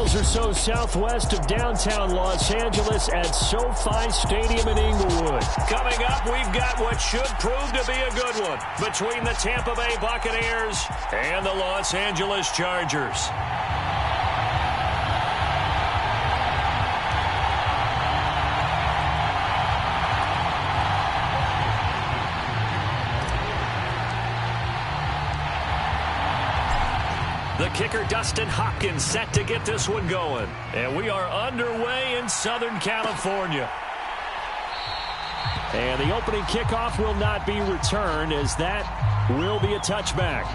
miles or so southwest of downtown Los Angeles at SoFi Stadium in Inglewood. Coming up, we've got what should prove to be a good one between the Tampa Bay Buccaneers and the Los Angeles Chargers. The kicker, Dustin Hopkins, set to get this one going. And we are underway in Southern California. And the opening kickoff will not be returned, as that will be a touchback.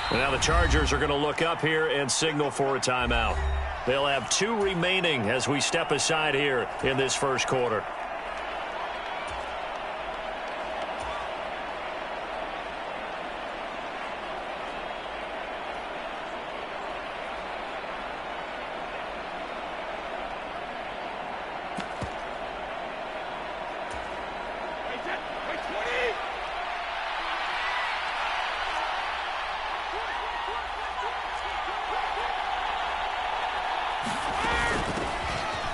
Now the Chargers are going to look up here and signal for a timeout. They'll have 2 remaining as we step aside here in this first quarter.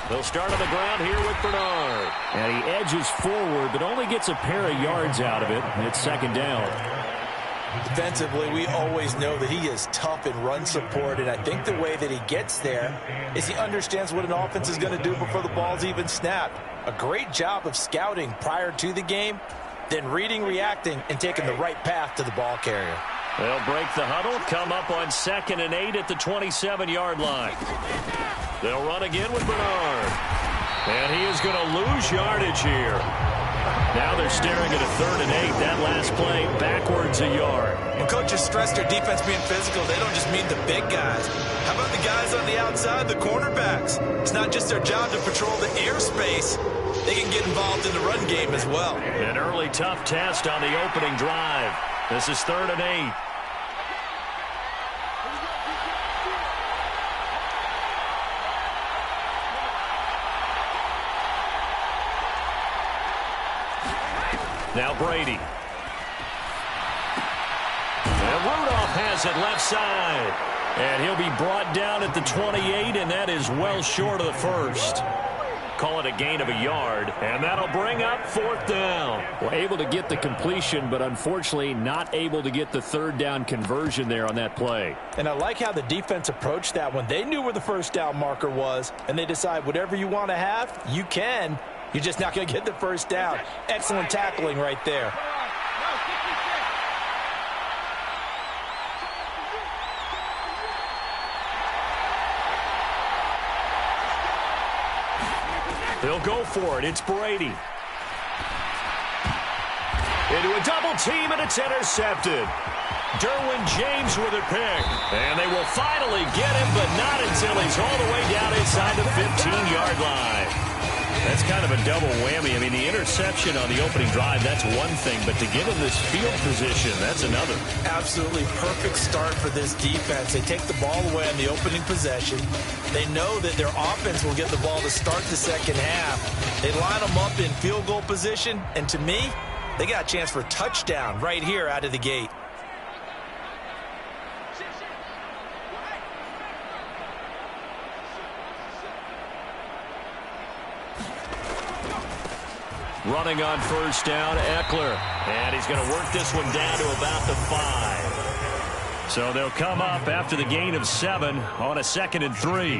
They'll start on the ground here with Bernard. And he edges forward, but only gets a pair of yards out of it. And it's second down. Defensively, we always know that he is tough in run support, and I think the way that he gets there is he understands what an offense is going to do before the ball's even snapped. A great job of scouting prior to the game, then reading, reacting, and taking the right path to the ball carrier. They'll break the huddle, come up on 2nd and 8 at the 27-yard line. They'll run again with Bernard. And he is going to lose yardage here. Now they're staring at a 3rd and 8. That last play, backwards a yard. When coaches stress their defense being physical, they don't just mean the big guys. How about the guys on the outside, the cornerbacks? It's not just their job to patrol the airspace. They can get involved in the run game as well. An early tough test on the opening drive. This is 3rd and 8. Now Brady. And Rudolph has it left side. And he'll be brought down at the 28, and that is well short of the first. Call it a gain of a yard, and that'll bring up 4th down. Well, able to get the completion, but unfortunately not able to get the 3rd down conversion there on that play. And I like how the defense approached that one. They knew where the first down marker was, and they decide whatever you want to have, you can. You're just not going to get the first down. Excellent tackling right there. They'll go for it. It's Brady. Into a double team, and it's intercepted. Derwin James with a pick. And they will finally get him, but not until he's all the way down inside the 15-yard line. That's kind of a double whammy. I mean, the interception on the opening drive, that's one thing, but to give him this field position, that's another. Absolutely perfect start for this defense. They take the ball away on the opening possession. They know that their offense will get the ball to start the second half. They line them up in field goal position, and to me, they got a chance for a touchdown right here out of the gate. Running on first down, Eckler. And he's going to work this one down to about the 5. So they'll come up after the gain of 7 on a 2nd and 3.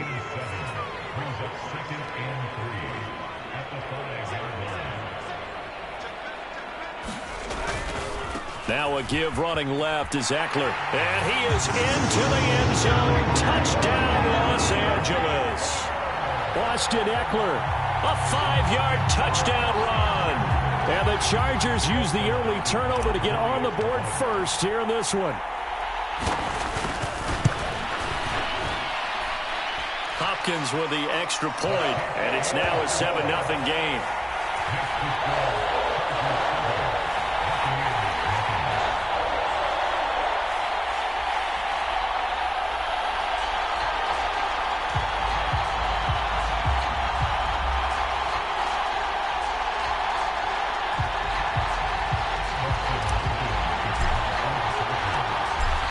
Now a give running left is Eckler. And he is into the end zone. Touchdown, Los Angeles. Austin Eckler. A 5-yard touchdown run. And the Chargers use the early turnover to get on the board first here in this one. Hopkins with the extra point, and it's now a 7-0 game.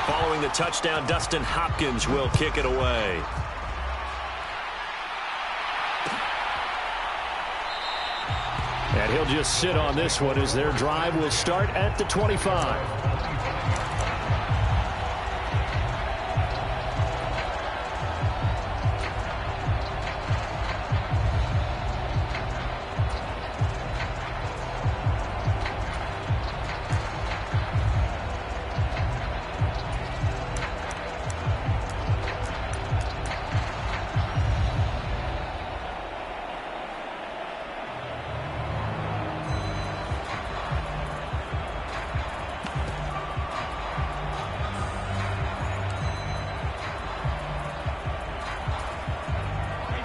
Following the touchdown, Dustin Hopkins will kick it away. And he'll just sit on this one as their drive will start at the 25.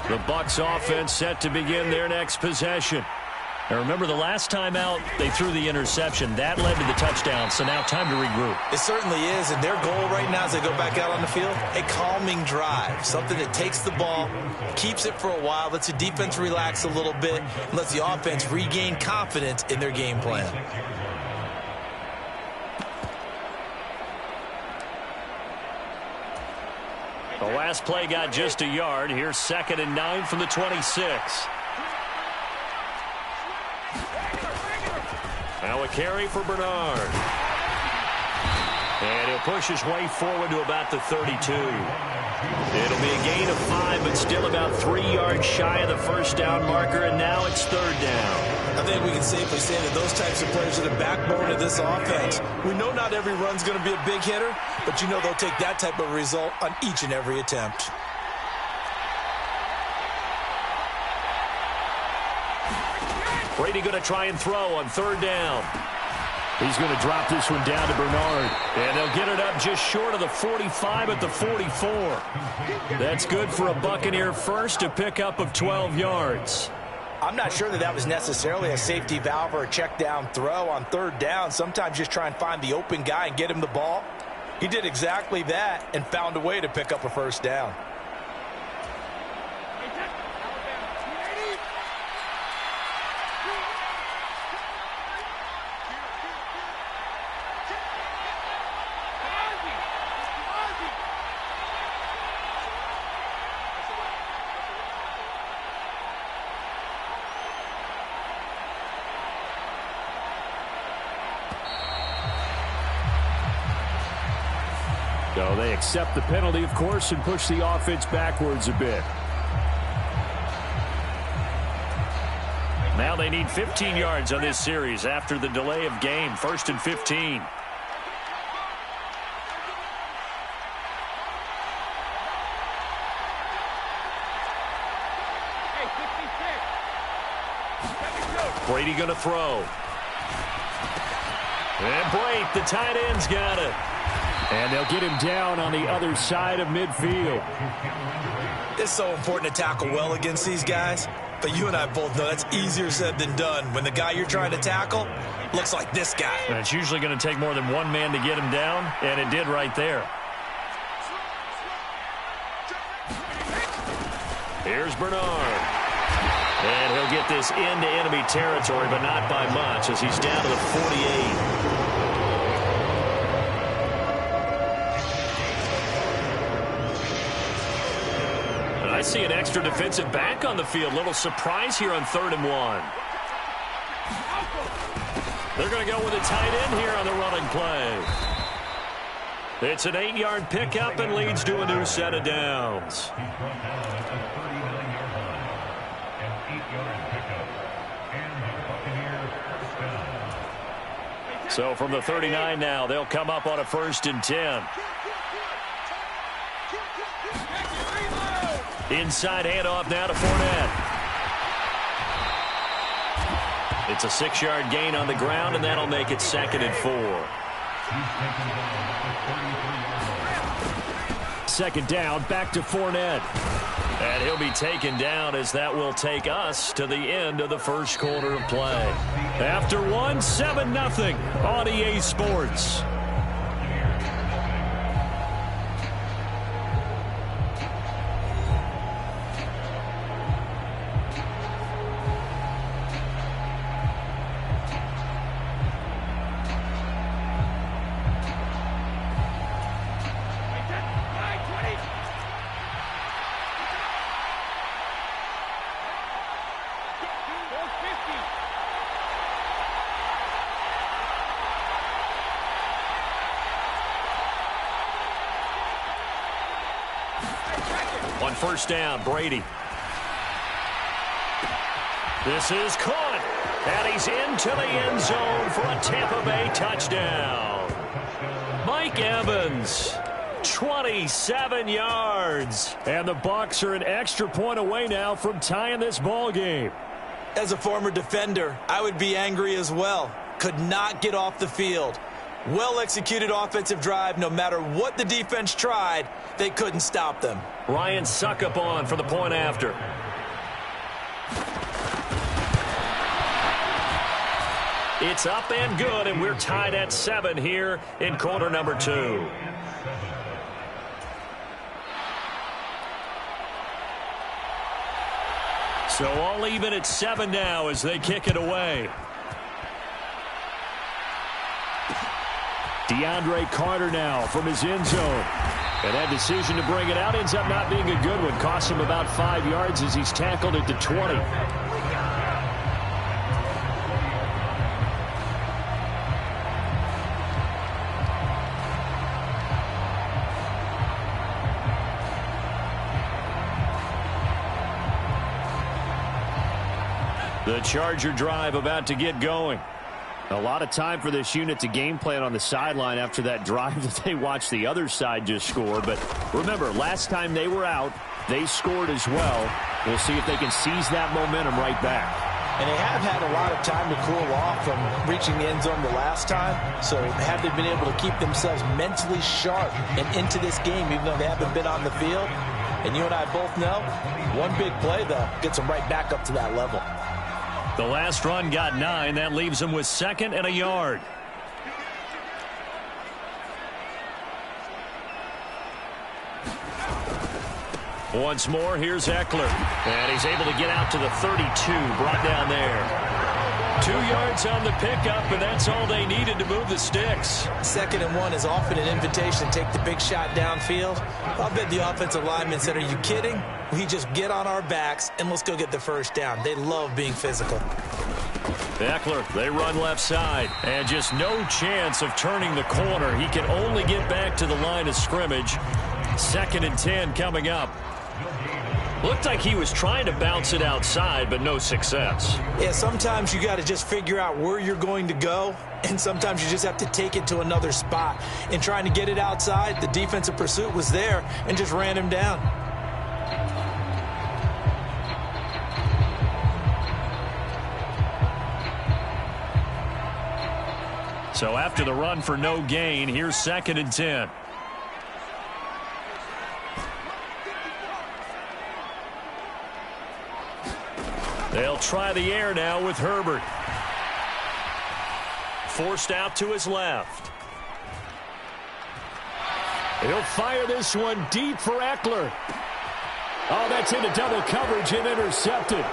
The Bucs offense set to begin their next possession. Now remember, the last time out, they threw the interception. That led to the touchdown, so now time to regroup. It certainly is, and their goal right now as they go back out on the field, a calming drive, something that takes the ball, keeps it for a while, lets the defense relax a little bit, and lets the offense regain confidence in their game plan. The last play got just a yard. Here's 2nd and 9 from the 26. Now a carry for Bernard. And he'll push his way forward to about the 32. It'll be a gain of 5, but still about 3 yards shy of the first down marker, and now it's 3rd down. I think we can safely say that those types of players are the backbone of this offense. We know not every run's going to be a big hitter, but you know they'll take that type of result on each and every attempt. Brady going to try and throw on 3rd down. He's going to drop this one down to Bernard. And they'll get it up just short of the 45 at the 44. That's good for a Buccaneer first, a pickup of 12 yards. I'm not sure that was necessarily a safety valve or a check down throw on 3rd down. Sometimes just try and find the open guy and get him the ball. He did exactly that and found a way to pick up a 1st down. So they accept the penalty, of course, and push the offense backwards a bit. Now they need 15 yards on this series after the delay of game. 1st and 15. Brady going to throw. And Blake, the tight end's got it. And they'll get him down on the other side of midfield. It's so important to tackle well against these guys, but you and I both know that's easier said than done when the guy you're trying to tackle looks like this guy. And it's usually going to take more than one man to get him down, and it did right there. Here's Bernard. And he'll get this into enemy territory, but not by much as he's down to the 48. I see an extra defensive back on the field. Little surprise here on 3rd and 1. They're going to go with a tight end here on the running play. It's an 8-yard pickup and leads to a new set of downs. So from the 39 now, they'll come up on a 1st and 10. Inside handoff now to Fournette. It's a 6-yard gain on the ground, and that'll make it 2nd and 4. 2nd down, back to Fournette. And he'll be taken down as that will take us to the end of the first quarter of play. After one, 7-0 on EA Sports. On first down, Brady. This is caught, and he's into the end zone for a Tampa Bay touchdown. Mike Evans, 27 yards. And the Bucs are an extra point away now from tying this ball game. As a former defender, I would be angry as well. Could not get off the field. Well-executed offensive drive. No matter what the defense tried, they couldn't stop them. Ryan Suckup on for the point after. It's up and good, and we're tied at 7 here in quarter number 2. So all even at 7 now as they kick it away. DeAndre Carter now from his end zone. And that decision to bring it out ends up not being a good one. Costs him about 5 yards as he's tackled at the 20. The Charger drive about to get going. A lot of time for this unit to game plan on the sideline after that drive that they watched the other side just score. But remember, last time they were out, they scored as well. We'll see if they can seize that momentum right back. And they have had a lot of time to cool off from reaching the end zone the last time. So have they been able to keep themselves mentally sharp and into this game, even though they haven't been on the field? And you and I both know, one big play, though, gets them right back up to that level. The last run got 9. That leaves them with 2nd and a yard. Once more, here's Eckler. And he's able to get out to the 32, brought down there. 2 yards on the pickup, and that's all they needed to move the sticks. 2nd and 1 is often an invitation to take the big shot downfield. I'll bet the offensive lineman said, are you kidding? We just get on our backs, and let's go get the first down. They love being physical. Eckler, they run left side, and just no chance of turning the corner. He can only get back to the line of scrimmage. 2nd and 10 coming up. Looked like he was trying to bounce it outside, but no success. Yeah, sometimes you got to just figure out where you're going to go, and sometimes you just have to take it to another spot. In trying to get it outside, the defensive pursuit was there and just ran him down. So after the run for no gain, here's 2nd and 10. They'll try the air now with Herbert. Forced out to his left. He'll fire this one deep for Eckler. Oh, that's into double coverage and intercepted.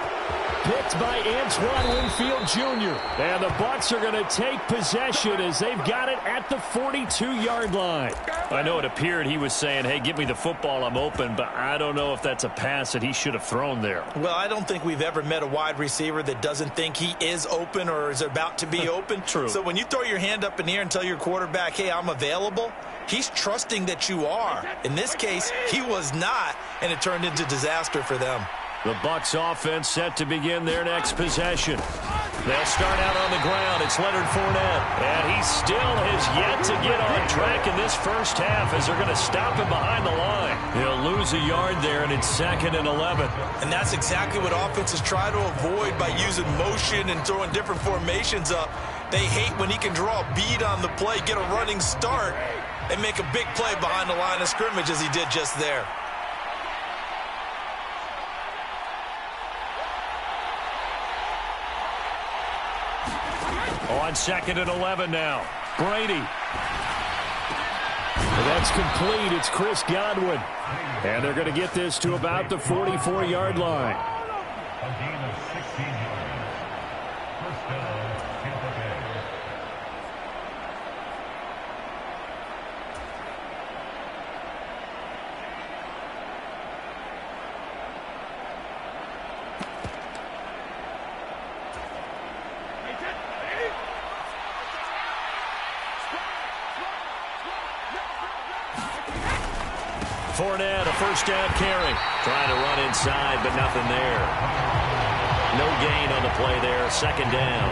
Picked by Antoine Winfield Jr. And the Bucs are going to take possession as they've got it at the 42-yard line. I know it appeared he was saying, hey, give me the football, I'm open, but I don't know if that's a pass that he should have thrown there. Well, I don't think we've ever met a wide receiver that doesn't think he is open or is about to be open. True. So when you throw your hand up in the air and tell your quarterback, hey, I'm available, he's trusting that you are. In this case, he was not, and it turned into disaster for them. The Bucs offense set to begin their next possession. They'll start out on the ground. It's Leonard Fournette. And he still has yet to get on track in this first half as they're going to stop him behind the line. He'll lose a yard there, and it's 2nd and 11. And that's exactly what offenses try to avoid by using motion and throwing different formations up. They hate when he can draw a bead on the play, get a running start, and make a big play behind the line of scrimmage as he did just there. On 2nd and 11 now. Brady. That's complete. It's Chris Godwin. And they're going to get this to about the 44-yard line. A gain of 16 yards. First down, Tampa Bay. Fournette, a first down carry. Trying to run inside, but nothing there. No gain on the play there. 2nd down.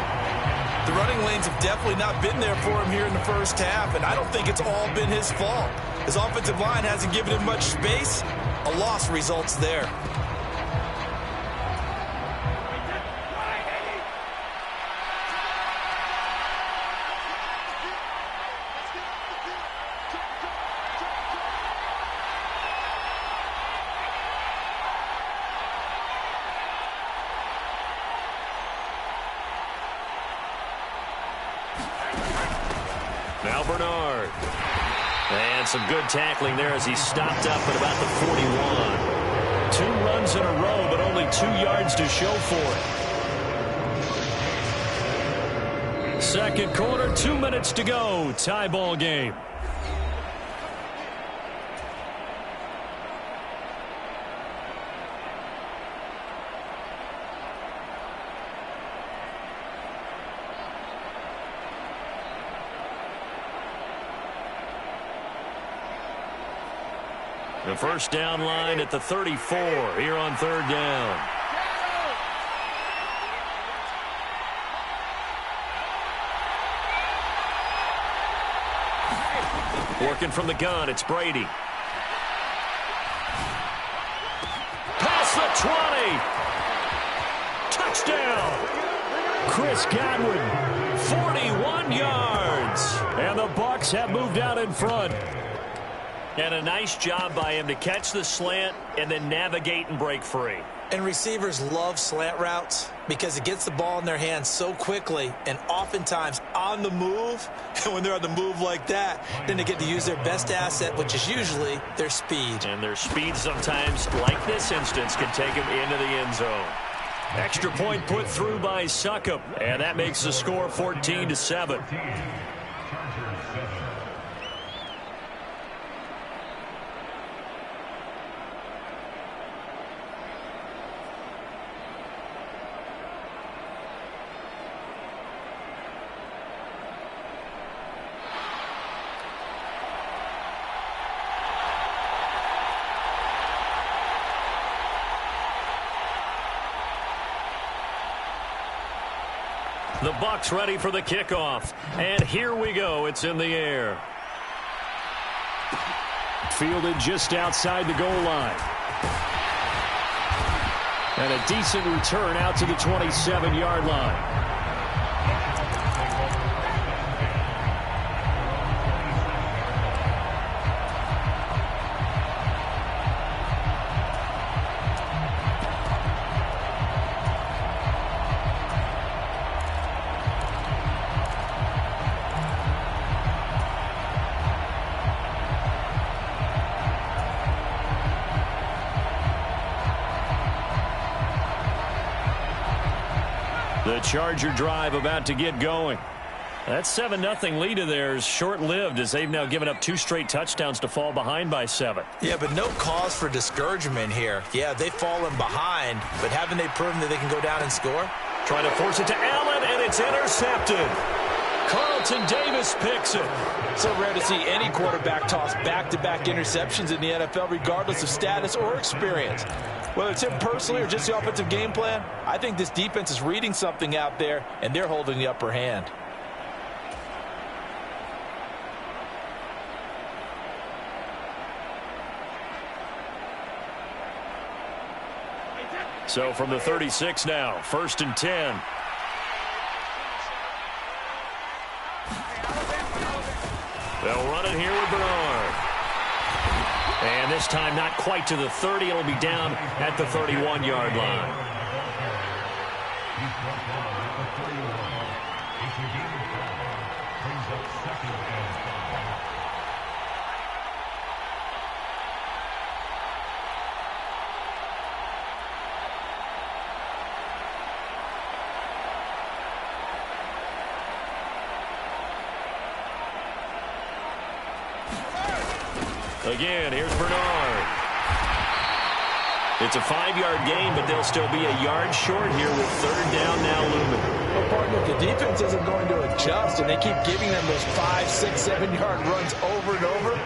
The running lanes have definitely not been there for him here in the first half, and I don't think it's all been his fault. His offensive line hasn't given him much space. A loss results there. Now Bernard. And some good tackling there as he stopped up at about the 41. 2 runs in a row, but only 2 yards to show for it. Second quarter, 2 minutes to go. Tie ball game. The first down line at the 34 here on 3rd down. Working from the gun, it's Brady. Past the 20. Touchdown. Chris Godwin. 41 yards. And the Bucs have moved out in front. And a nice job by him to catch the slant and then navigate and break free. And receivers love slant routes because it gets the ball in their hands so quickly and oftentimes on the move. And when they're on the move like that, then they get to use their best asset, which is usually their speed. And their speed sometimes, like this instance, can take them into the end zone. Extra point put through by Succop. And that makes the score 14-7. The Bucs ready for the kickoff. And here we go. It's in the air. Fielded just outside the goal line. And a decent return out to the 27-yard line. The Charger drive about to get going. That 7-0 lead of theirs short-lived as they've now given up 2 straight touchdowns to fall behind by 7. Yeah, but no cause for discouragement here. Yeah, they've fallen behind, but haven't they proven that they can go down and score? Trying to force it to Allen, and it's intercepted. Carlton Davis picks it. So rare to see any quarterback toss back-to-back interceptions in the NFL, regardless of status or experience. Whether it's him personally or just the offensive game plan, I think this defense is reading something out there, and they're holding the upper hand. So from the 36 now, 1st and 10. They'll run it here with Bernard. And this time not quite to the 30. It'll be down at the 31-yard line. Again, here's Bernard. It's a 5-yard gain, but they'll still be a yard short here with third down now looming. Well, partner, if the defense isn't going to adjust and they keep giving them those 5, 6, 7-yard runs over and over,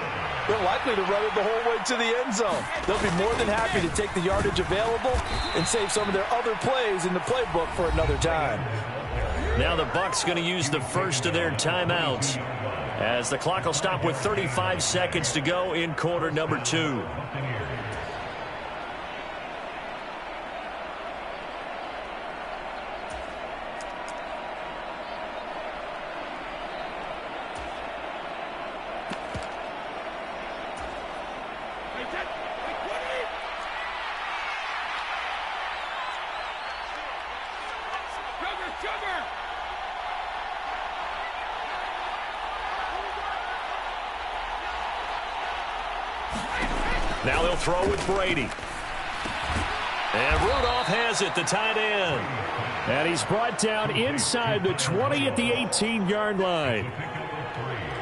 they're likely to run it the whole way to the end zone. They'll be more than happy to take the yardage available and save some of their other plays in the playbook for another time. Now the Bucs going to use the first of their timeouts as the clock will stop with 35 seconds to go in quarter number 2. Now they'll throw with Brady. And Rudolph has it, the tight end. And he's brought down inside the 20 at the 18-yard line.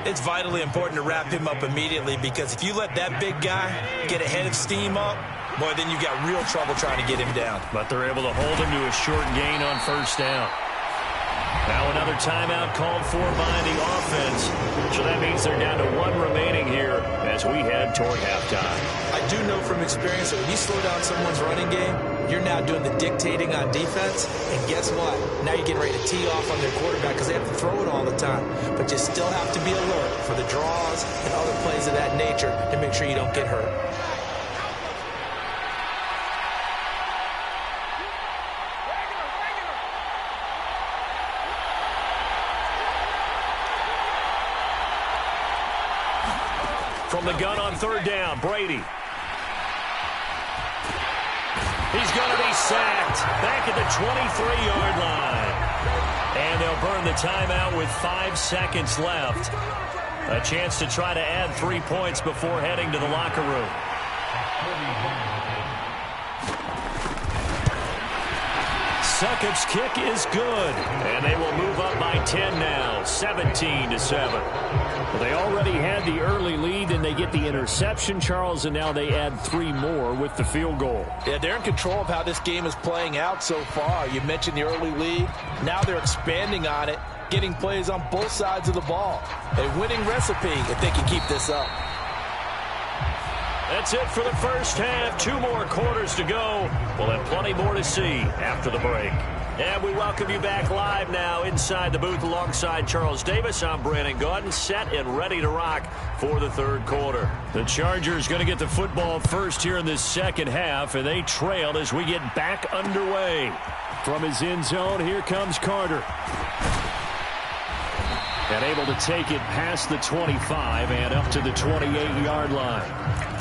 It's vitally important to wrap him up immediately, because if you let that big guy get a head of steam up, boy, then you got real trouble trying to get him down. But they're able to hold him to a short gain on first down. Now another timeout called for by the offense. So that means they're down to 1 remaining here as we head toward halftime. I do know from experience that when you slow down someone's running game, you're now doing the dictating on defense. And guess what? Now you're getting ready to tee off on their quarterback because they have to throw it all the time. But you still have to be alert for the draws and other plays of that nature to make sure you don't get hurt. From the gun on third down, Brady. He's going to be sacked back at the 23-yard line. And they'll burn the timeout with 5 seconds left. A chance to try to add 3 points before heading to the locker room. Succop's kick is good. And they will move up by 10 now, 17-7. Well, they already had the early lead, and they get the interception, Charles, and now they add 3 more with the field goal. Yeah, they're in control of how this game is playing out so far. You mentioned the early lead. Now they're expanding on it, getting plays on both sides of the ball. A winning recipe if they can keep this up. That's it for the first half. 2 more quarters to go. We'll have plenty more to see after the break. And we welcome you back live now inside the booth alongside Charles Davis. I'm Brandon Gaudin, set and ready to rock for the third quarter. The Chargers going to get the football first here in this second half, and they trail as we get back underway. From his end zone, here comes Carter. And able to take it past the 25 and up to the 28-yard line.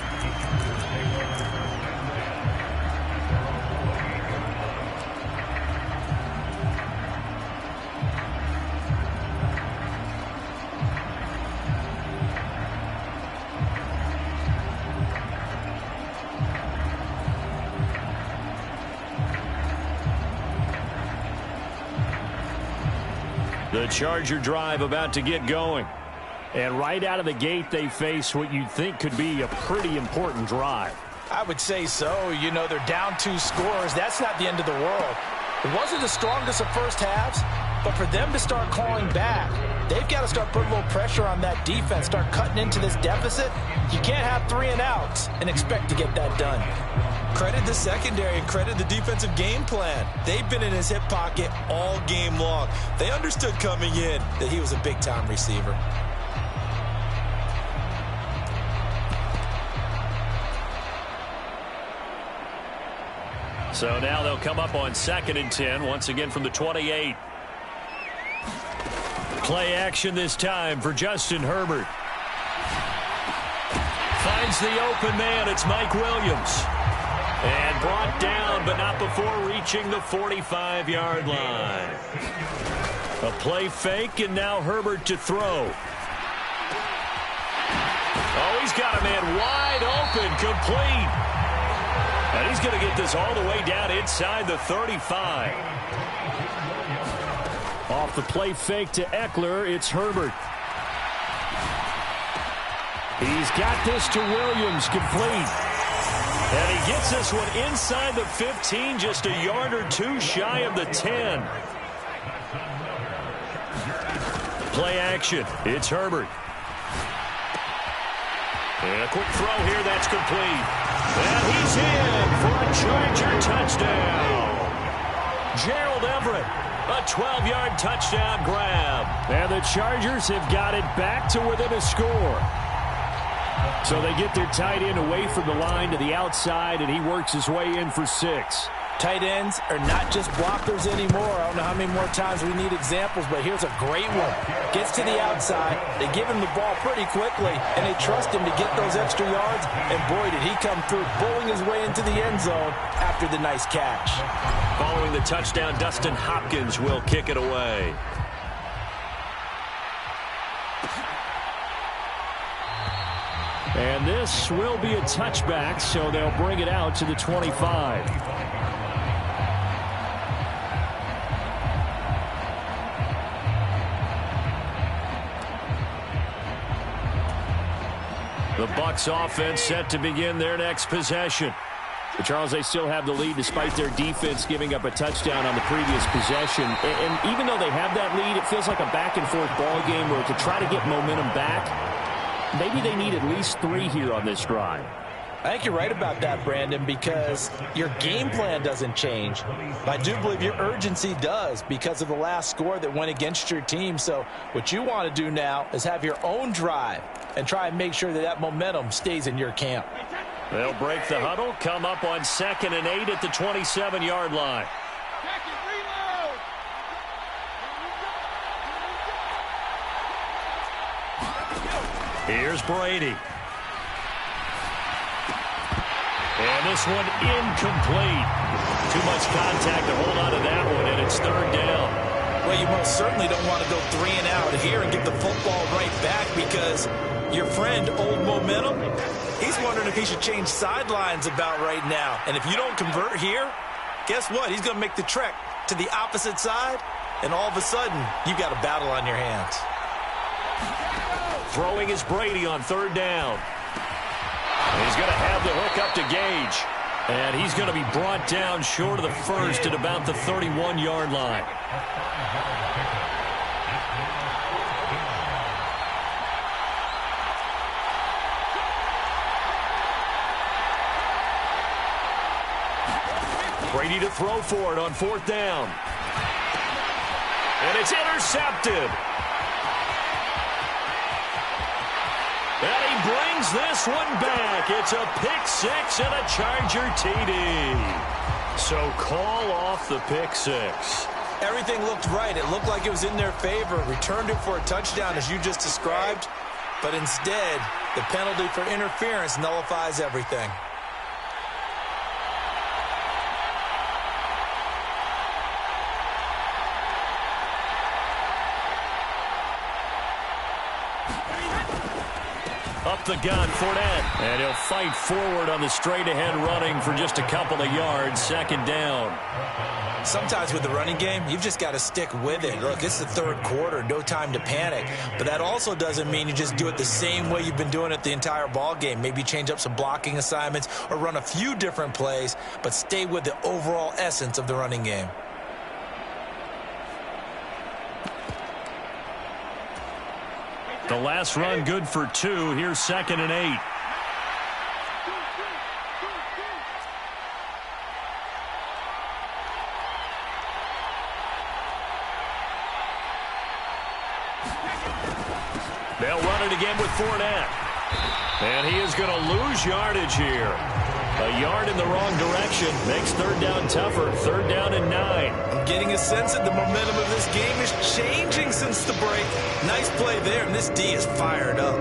The Charger drive about to get going. And right out of the gate, they face what you'd think could be a pretty important drive. I would say so. You know, they're down 2 scores. That's not the end of the world. It wasn't the strongest of first halves, but for them to start clawing back, they've got to start putting a little pressure on that defense, start cutting into this deficit. You can't have 3 and outs and expect to get that done. Credit the secondary and credit the defensive game plan. They've been in his hip pocket all game long. They understood coming in that he was a big-time receiver. So now they'll come up on 2nd and 10, once again from the 28. Play action this time for Justin Herbert. Finds the open man. It's Mike Williams. And brought down, but not before reaching the 45-yard line. A play fake, and now Herbert to throw. Oh, he's got a man wide open, complete. And he's going to get this all the way down inside the 35. Off the play fake to Eckler, it's Herbert. He's got this to Williams, complete. And he gets this one inside the 15, just a yard or two shy of the 10. Play action. It's Herbert. And a quick throw here. That's complete. And he's in for a Charger touchdown. Gerald Everett, a 12-yard touchdown grab. And the Chargers have got it back to within a score. So they get their tight end away from the line to the outside, and he works his way in for 6. Tight ends are not just blockers anymore. I don't know how many more times we need examples, but here's a great one. Gets to the outside, they give him the ball pretty quickly, and they trust him to get those extra yards, and boy, did he come through, bowling his way into the end zone after the nice catch. Following the touchdown, Dustin Hopkins will kick it away. And this will be a touchback, so they'll bring it out to the 25. The Bucs offense set to begin their next possession. But Charles, they still have the lead despite their defense giving up a touchdown on the previous possession. And even though they have that lead, it feels like a back-and-forth ball game where to try to get momentum back, maybe they need at least 3 here on this drive. I think you're right about that, Brandon, because your game plan doesn't change. I do believe your urgency does because of the last score that went against your team. So what you want to do now is have your own drive and try and make sure that that momentum stays in your camp. They'll break the huddle, come up on 2nd and 8 at the 27-yard line. Here's Brady. And this one incomplete. Too much contact to hold on to that one, and it's 3rd down. Well, you most certainly don't want to go 3 and out here and get the football right back because your friend, Old Momentum, he's wondering if he should change sidelines about right now. And if you don't convert here, guess what? He's going to make the trek to the opposite side, and all of a sudden, you've got a battle on your hands. Throwing is Brady on 3rd down. He's going to have the hook up to Gage. And he's going to be brought down short of the first at about the 31-yard line. Brady to throw for it on 4th down. And it's intercepted. And he brings this one back. It's a pick 6 and a Charger TD. So call off the pick 6. Everything looked right. It looked like it was in their favor. Returned it for a touchdown, as you just described. But instead, the penalty for interference nullifies everything. Up the gun, Fournette. And he'll fight forward on the straight-ahead running for just a couple of yards. 2nd down. Sometimes with the running game, you've just got to stick with it. Look, it's the 3rd quarter, no time to panic. But that also doesn't mean you just do it the same way you've been doing it the entire ball game. Maybe change up some blocking assignments or run a few different plays, but stay with the overall essence of the running game. The last run good for 2. Here's 2nd and 8. They'll run it again with Fournette. And he is going to lose yardage here. A yard in the wrong direction makes 3rd down tougher. 3rd down and 9. I'm getting a sense that the momentum of this game is changing since the break. Nice play there, and this D is fired up.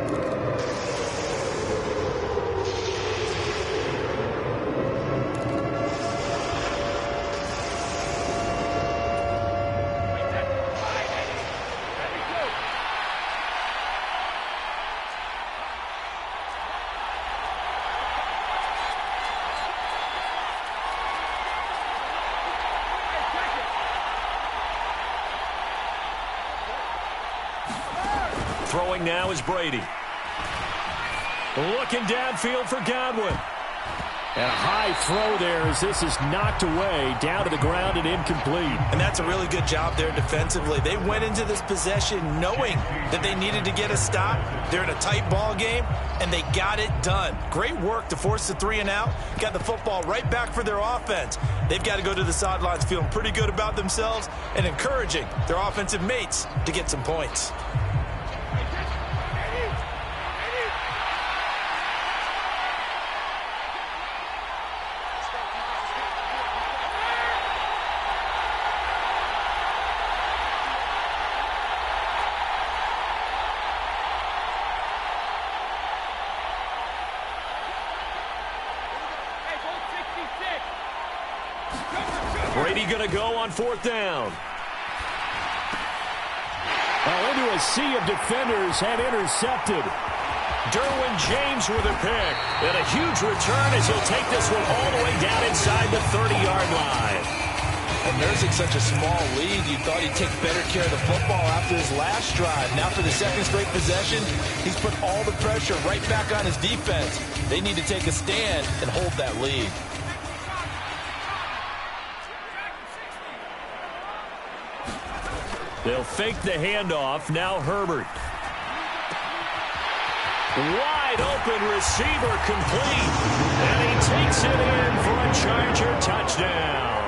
Throwing now is Brady. Looking downfield for Godwin. And a high throw there as this is knocked away, down to the ground and incomplete. And that's a really good job there defensively. They went into this possession knowing that they needed to get a stop. They're in a tight ball game, and they got it done. Great work to force the 3 and out. Got the football right back for their offense. They've got to go to the sidelines feeling pretty good about themselves and encouraging their offensive mates to get some points. Brady going to go on 4th down. Well, into a sea of defenders and intercepted. Derwin James with a pick. And a huge return as he'll take this one all the way down inside the 30-yard line. And nursing such a small lead, you thought he'd take better care of the football after his last drive. Now for the second straight possession, he's put all the pressure right back on his defense. They need to take a stand and hold that lead. They'll fake the handoff. Now Herbert. Wide open receiver complete. And he takes it in for a Charger touchdown.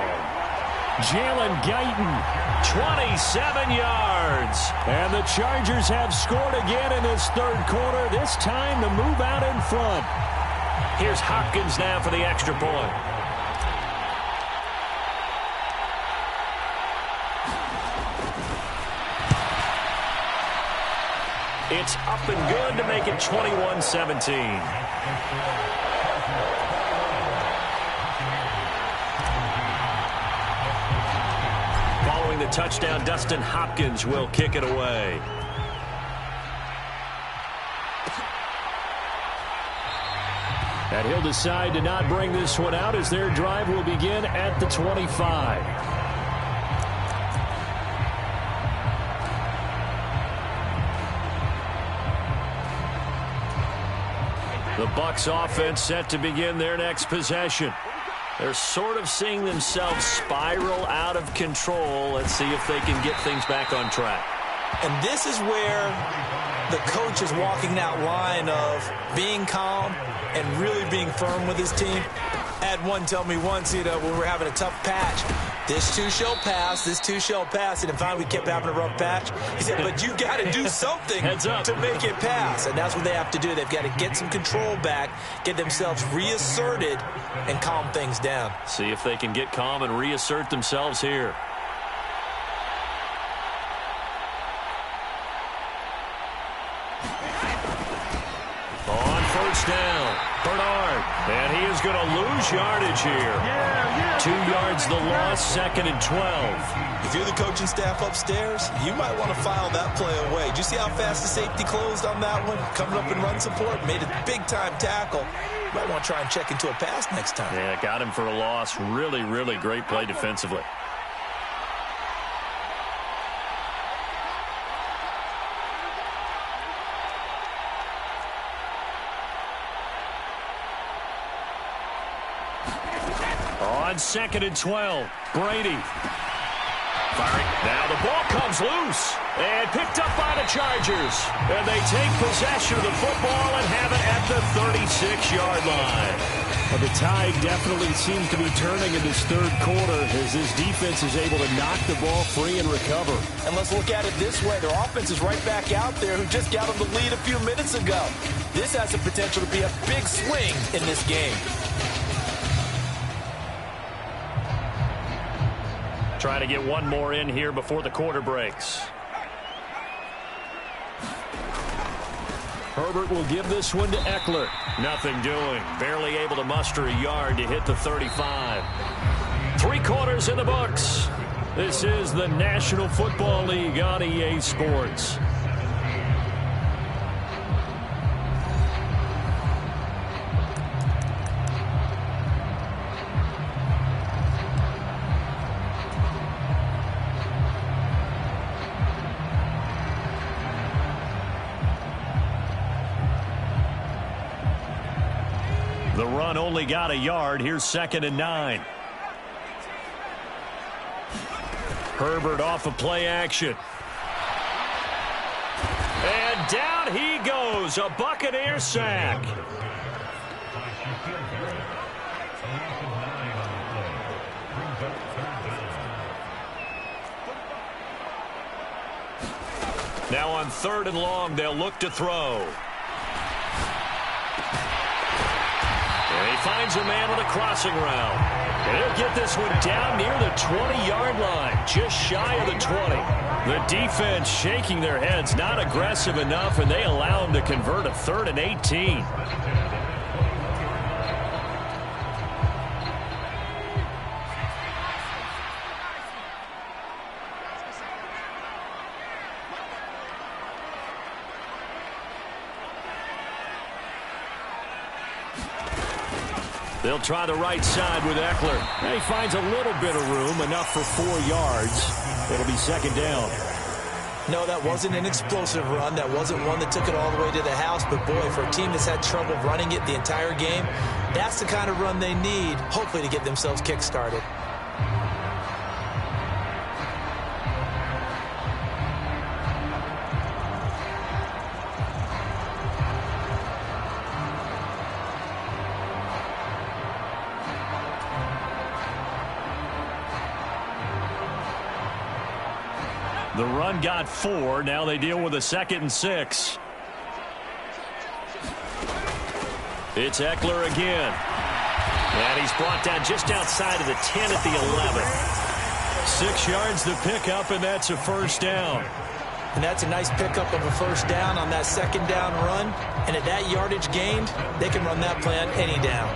Jalen Guyton, 27 yards. And the Chargers have scored again in this third quarter. This time to move out in front. Here's Hopkins now for the extra point. It's up and good to make it 21-17. Following the touchdown, Dustin Hopkins will kick it away. And he'll decide to not bring this one out as their drive will begin at the 25. The Bucs offense set to begin their next possession. They're sort of seeing themselves spiral out of control. Let's see if they can get things back on track. And this is where the coach is walking that line of being calm and really being firm with his team. I had one tell me once, when we were having a tough patch, this too shall pass, this too shall pass. And finally we kept having a rough patch. He said, but you got to do something to make it pass. And that's what they have to do. They've got to get some control back, get themselves reasserted, and calm things down. See if they can get calm and reassert themselves here. On 1st down, Bernard. And he is going to lose yardage here. 2 yards the loss, 2nd and 12. If you're the coaching staff upstairs, you might want to file that play away. Did you see how fast the safety closed on that one? Coming up in run support, made a big-time tackle. You might want to try and check into a pass next time. Yeah, got him for a loss. Really, really great play defensively. On 2nd and 12, Brady. Firing. Now the ball comes loose and picked up by the Chargers. And they take possession of the football and have it at the 36-yard line. Well, the tide definitely seems to be turning in this third quarter as this defense is able to knock the ball free and recover. And let's look at it this way. Their offense is right back out there who just got them the lead a few minutes ago. This has the potential to be a big swing in this game. Trying to get one more in here before the quarter breaks. Herbert will give this one to Eckler. Nothing doing. Barely able to muster a yard to hit the 35. 3 quarters in the books. This is the National Football League on EA Sports. The run only got a yard. Here's 2nd and 9. Herbert off of play action. And down he goes. A Buccaneer sack. Now on 3rd and long, they'll look to throw. And he finds a man on the crossing route. And he'll get this one down near the 20-yard line, just shy of the 20. The defense shaking their heads, not aggressive enough, and they allow him to convert a 3rd and 18. They'll try the right side with Eckler. And he finds a little bit of room, enough for 4 yards. It'll be 2nd down. No, that wasn't an explosive run. That wasn't one that took it all the way to the house. But, boy, for a team that's had trouble running it the entire game, that's the kind of run they need, hopefully, to get themselves kick-started. The run got 4. Now they deal with a 2nd and 6. It's Eckler again. And he's brought down just outside of the 10 at the 11. 6 yards to pick up, and that's a 1st down. And that's a nice pickup of a 1st down on that 2nd down run. And at that yardage gained, they can run that play on any down.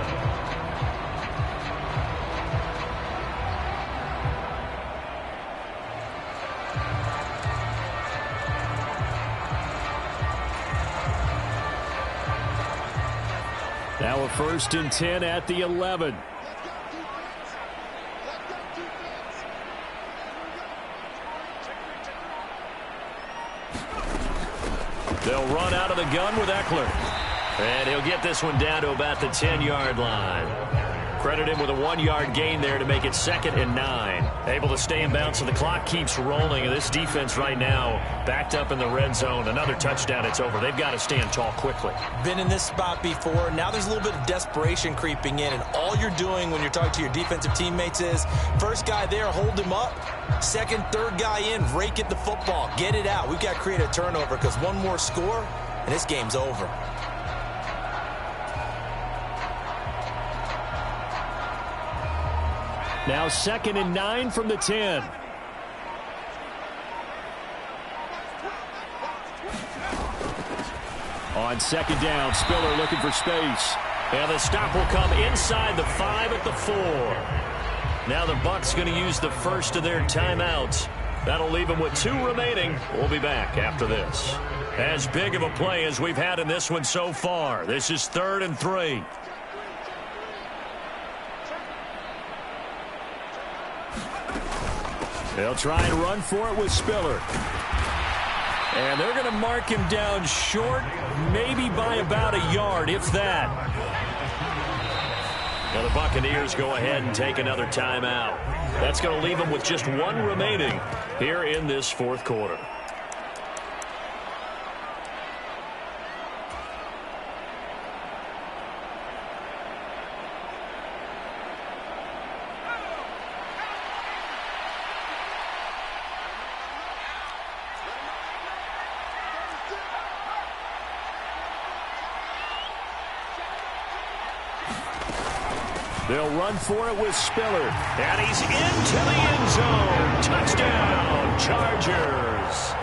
Now a 1st and 10 at the 11. They'll run out of the gun with Eckler. And he'll get this one down to about the 10-yard line. Credit him with a 1-yard gain there to make it 2nd and 9. Able to stay in bounds, so the clock keeps rolling. And this defense right now backed up in the red zone. Another touchdown, it's over. They've got to stand tall quickly. Been in this spot before. Now there's a little bit of desperation creeping in. And all you're doing when you're talking to your defensive teammates is, first guy there, hold him up. 2nd, 3rd guy in, rake at the football. Get it out. We've got to create a turnover because one more score, and this game's over. Now 2nd and 9 from the 10. On 2nd down, Spiller looking for space. And the stop will come inside the 5 at the 4. Now the Bucs going to use the first of their timeouts. That'll leave them with 2 remaining. We'll be back after this. As big of a play as we've had in this one so far. This is 3rd and 3. They'll try and run for it with Spiller. And they're going to mark him down short, maybe by about a yard, if that. Now the Buccaneers go ahead and take another timeout. That's going to leave them with just 1 remaining here in this 4th quarter. They'll run for it with Spiller. And he's into the end zone. Touchdown, Chargers.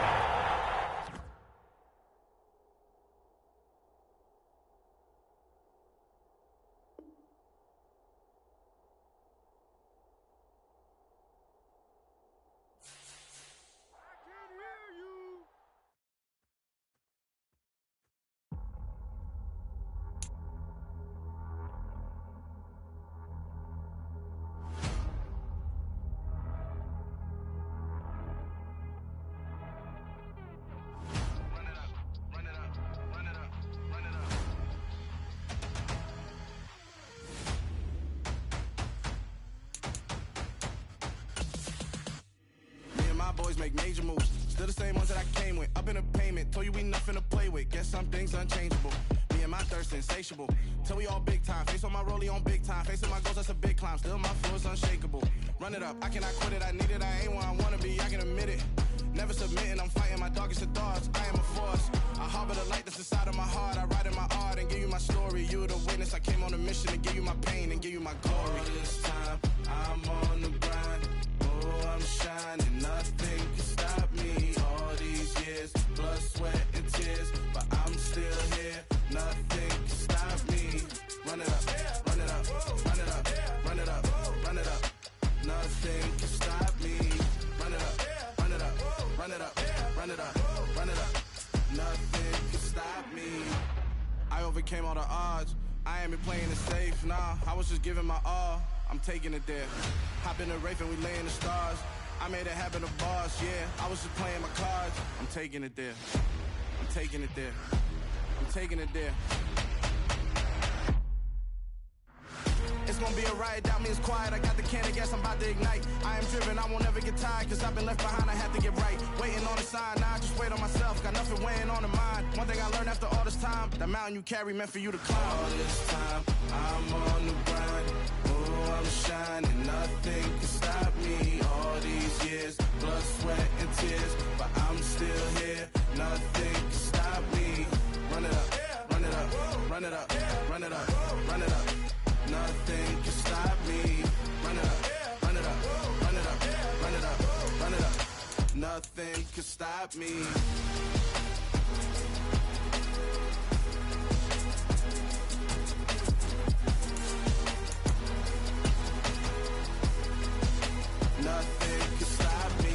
boys make major moves. Still the same ones that I came with. Up in a payment, told you we nothing to play with. Guess some things unchangeable. Me and my thirst insatiable. Till we all big time. Face on my rollie on big time. Facing my goals, that's a big climb. Still my flow is unshakable. Run it up, I cannot quit it. I need it, I ain't where I wanna be, I can admit it. Never submitting, I'm fighting my darkest of thoughts. I am a force. I harbor the light that's inside of my heart. I write in my art and give you my story. You were the witness. I came on a mission to give you my pain and give you my glory. All this time, I'm on the grind. Oh, I'm shining. Nothing can stop me. All these years, blood, sweat, and tears. But I'm still here. Nothing can stop me. Run it up, run it up, run it up, run it up, run it up. Nothing can stop me. Run it up, run it up, run it up, run it up, run it up. Nothing can stop me. I overcame all the odds. I ain't been playing it safe, nah. I was just giving my all. I'm taking it there. Hop in the Wraith and we lay in the stars. I made it happen to boss, yeah. I was just playing my cards. I'm taking it there. I'm taking it there. I'm taking it there. It's gonna be a riot, doubt me it's quiet. I got the can of gas, I'm about to ignite. I am driven, I won't ever get tired. Cause I've been left behind, I have to get right. Waiting on the sign, now I just wait on myself. Got nothing weighing on the mind. One thing I learned after all this time, that mountain you carry meant for you to climb. All this time, I'm on the grind. Oh, I'm shining, nothing can stop me. All these years, blood, sweat, and tears. But I'm still here, nothing can stop me. Run it up, run it up, run it up, run it up, run it up. Nothing can stop me. Run it up, run it up, run it up, run it up, run it up. Nothing can stop me. Nothing can stop me.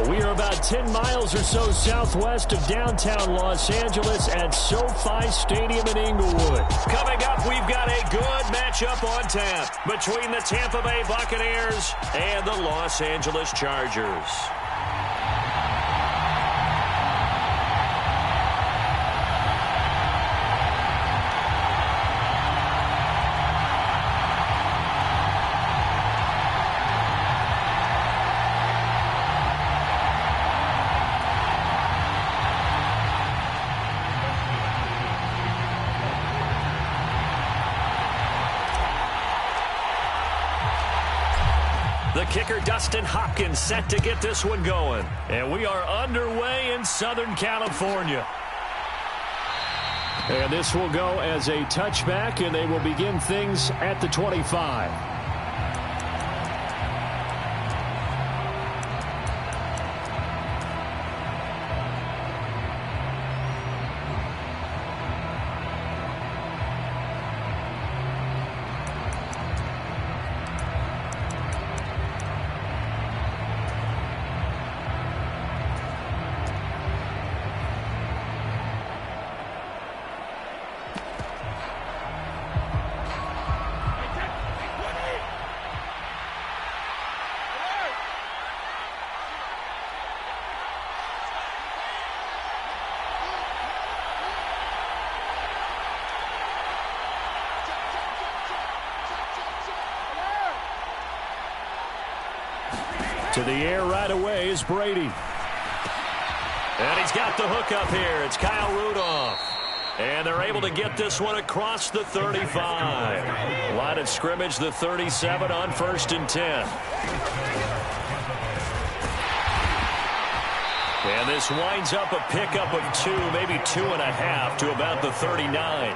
We are about 10 miles or so southwest of downtown Los Angeles at SoFi Stadium in Inglewood. Coming up, we've got a good matchup on tap between the Tampa Bay Buccaneers and the Los Angeles Chargers. The kicker, Dustin Hopkins, set to get this one going. And we are underway in Southern California. And this will go as a touchback, and they will begin things at the 25. To the air right away is Brady. And he's got the hook up here. It's Kyle Rudolph. And they're able to get this one across the 35. Line of scrimmage, the 37 on 1st and 10. And this winds up a pickup of 2, maybe 2.5 to about the 39.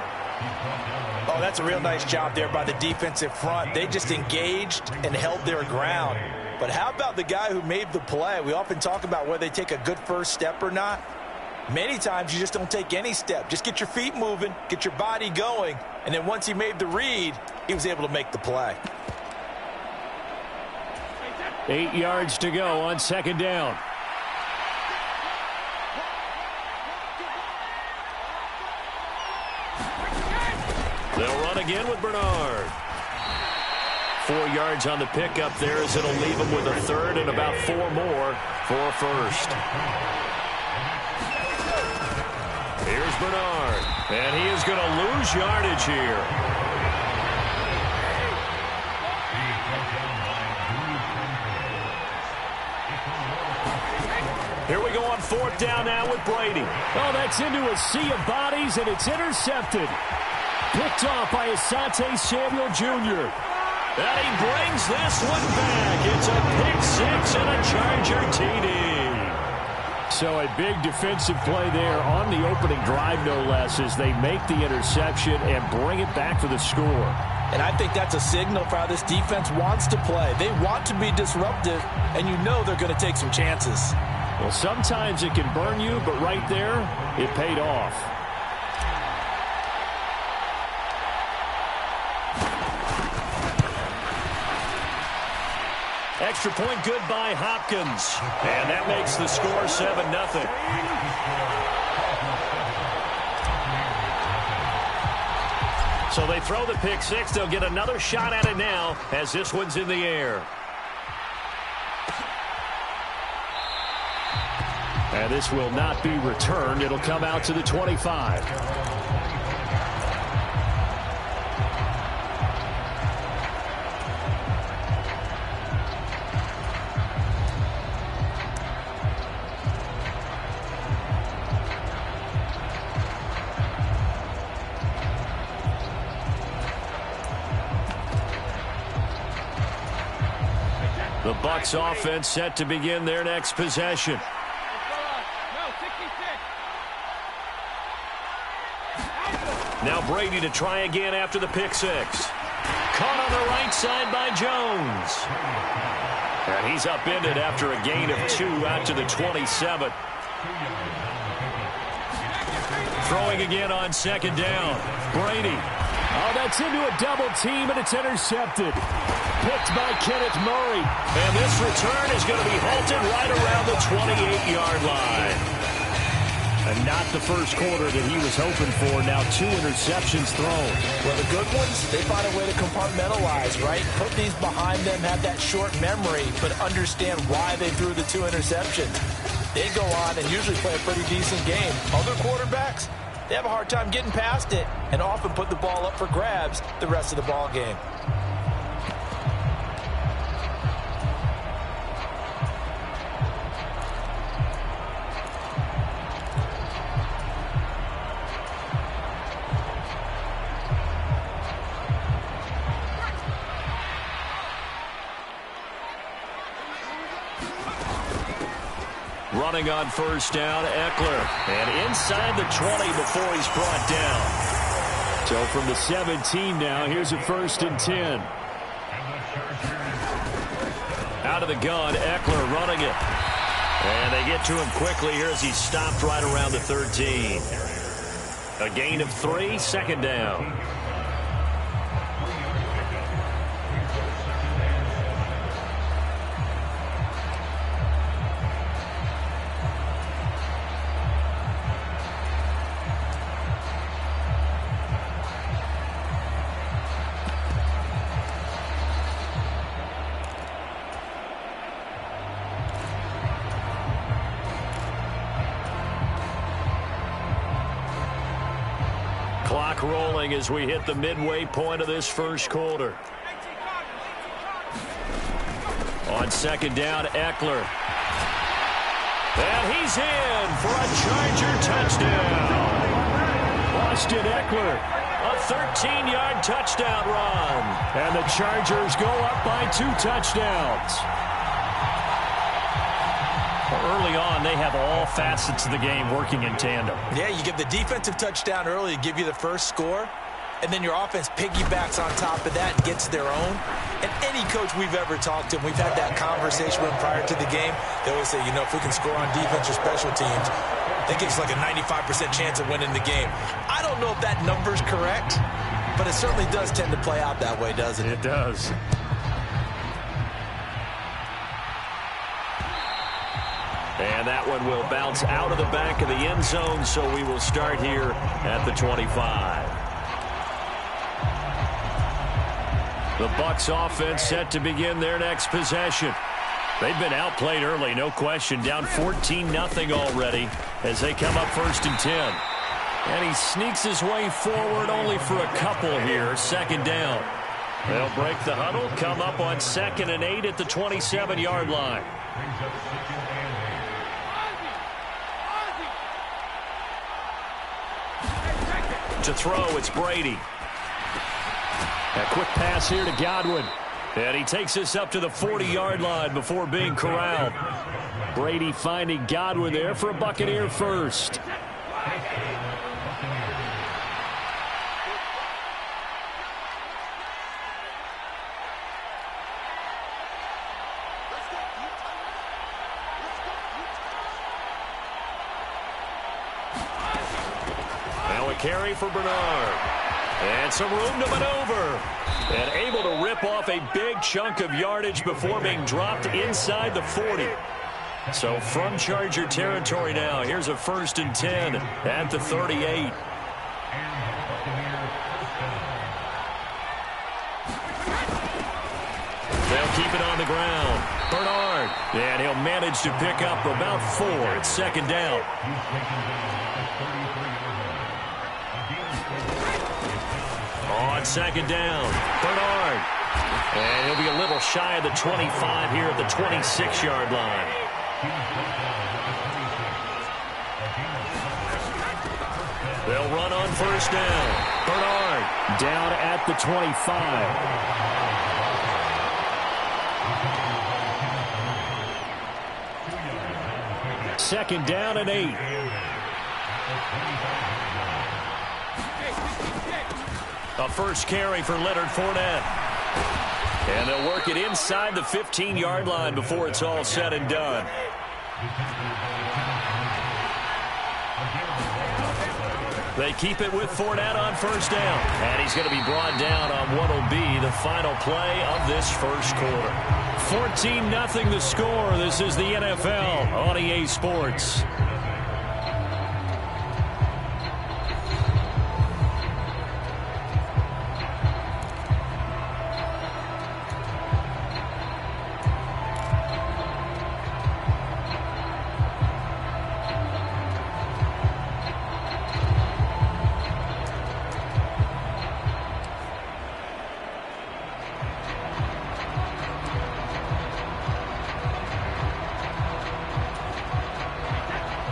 Oh, that's a real nice job there by the defensive front. They just engaged and held their ground. But how about the guy who made the play? We often talk about whether they take a good first step or not. Many times you just don't take any step. Just get your feet moving, get your body going, and then once he made the read, he was able to make the play. 8 yards to go on 2nd down. They'll run again with Bernard. 4 yards on the pickup there as it'll leave him with a third and about 4 more for a first. Here's Bernard, and he is going to lose yardage here. Here we go on 4th down now with Brady. Oh, that's into a sea of bodies, and it's intercepted. Picked off by Asante Samuel Jr. And he brings this one back. It's a pick 6 and a Charger TD. So a big defensive play there on the opening drive, no less, as they make the interception and bring it back for the score. And I think that's a signal for how this defense wants to play. They want to be disruptive, and you know they're going to take some chances. Well, sometimes it can burn you, but right there, it paid off. Extra point good by Hopkins. And that makes the score 7-0. So they throw the pick 6. They'll get another shot at it now as this one's in the air. And this will not be returned. It'll come out to the 25. The Bucs offense set to begin their next possession. Now Brady to try again after the pick 6. Caught on the right side by Jones. And he's upended after a gain of 2 out to the 27. Throwing again on 2nd down. Brady. Oh, that's into a double team, and it's intercepted. Picked by Kenneth Murray. And this return is going to be halted right around the 28-yard line. And not the first quarter that he was hoping for. Now 2 interceptions thrown. Well, the good ones, they find a way to compartmentalize, right? Put these behind them, have that short memory, but understand why they threw the 2 interceptions. They go on and usually play a pretty decent game. Other quarterbacks, they have a hard time getting past it and often put the ball up for grabs the rest of the ball game. Running on 1st down, Eckler. And inside the 20 before he's brought down. So from the 17 now, here's a 1st and 10. Out of the gun, Eckler running it. And they get to him quickly here as he's stopped right around the 13. A gain of 3, 2nd down. Clock rolling as we hit the midway point of this first quarter. On 2nd down, Eckler. And he's in for a Charger touchdown. Austin Eckler. A 13-yard touchdown run. And the Chargers go up by 2 touchdowns. Early on, they have all facets of the game working in tandem. Yeah, you give the defensive touchdown early to give you the first score, and then your offense piggybacks on top of that and gets their own. And any coach we've ever talked to, and we've had that conversation with them prior to the game, they always say, you know, if we can score on defense or special teams, that gives us like a 95% chance of winning the game. I don't know if that number's correct, but it certainly does tend to play out that way, doesn't it? It does. And that one will bounce out of the back of the end zone, so we will start here at the 25. The Bucs offense set to begin their next possession. They've been outplayed early, no question. Down 14-0 already as they come up 1st and 10. And he sneaks his way forward only for a couple here. 2nd down. They'll break the huddle, come up on 2nd and 8 at the 27-yard line. To throw, it's Brady. A quick pass here to Godwin. And he takes us up to the 40-yard line before being corralled. Brady finding Godwin there for a Buccaneer first. Now a carry for Bernard. And some room to maneuver. And able to rip off a big chunk of yardage before being dropped inside the 40. So from Charger territory now, here's a 1st and 10 at the 38. They'll keep it on the ground. Bernard. And he'll manage to pick up about 4. It's 2nd down. On 2nd down, Bernard. And he'll be a little shy of the 25 here at the 26-yard line. They'll run on 1st down. Bernard Down at the 25. Second down and 8. A first carry for Leonard Fournette. And they'll work it inside the 15-yard line before it's all said and done. They keep it with Fournette on 1st down. And he's going to be brought down on what will be the final play of this first quarter. 14-0 the score. This is the NFL on EA Sports.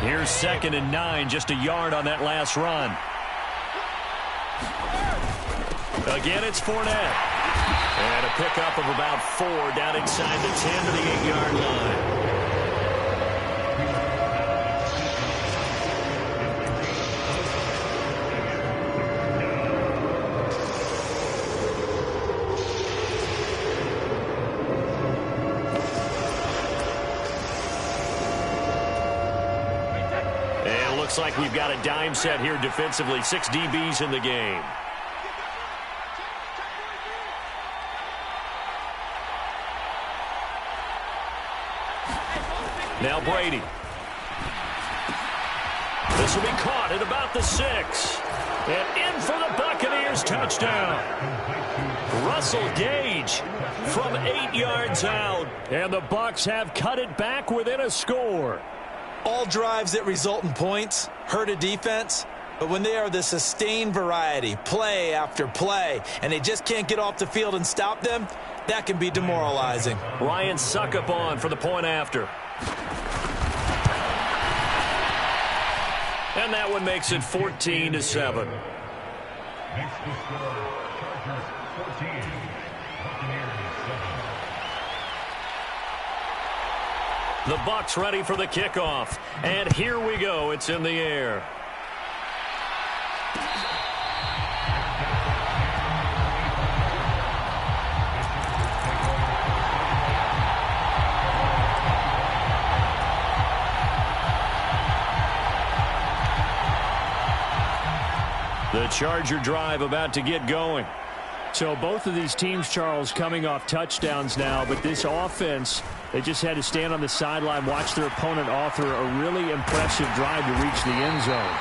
Here's 2nd and 9, just a yard on that last run. Again, it's Fournette. And a pickup of about 4 down inside the 10 to the 8-yard line. Looks like we've got a dime set here defensively. 6 DBs in the game. Now Brady. This will be caught at about the 6. And in for the Buccaneers touchdown. Russell Gage from 8 yards out. And the Bucs have cut it back within a score. All drives that result in points hurt a defense, but when they are the sustained variety, play after play, and they just can't get off the field and stop them, that can be demoralizing. Ryan Suckup on for the point after. And that one makes it 14-7. Makes the score Chargers 14, Buccaneers 7. The Bucs ready for the kickoff. And here we go. It's in the air. The Charger drive about to get going. So both of these teams, Charles, coming off touchdowns now, but this offense, they just had to stand on the sideline, watch their opponent author a really impressive drive to reach the end zone.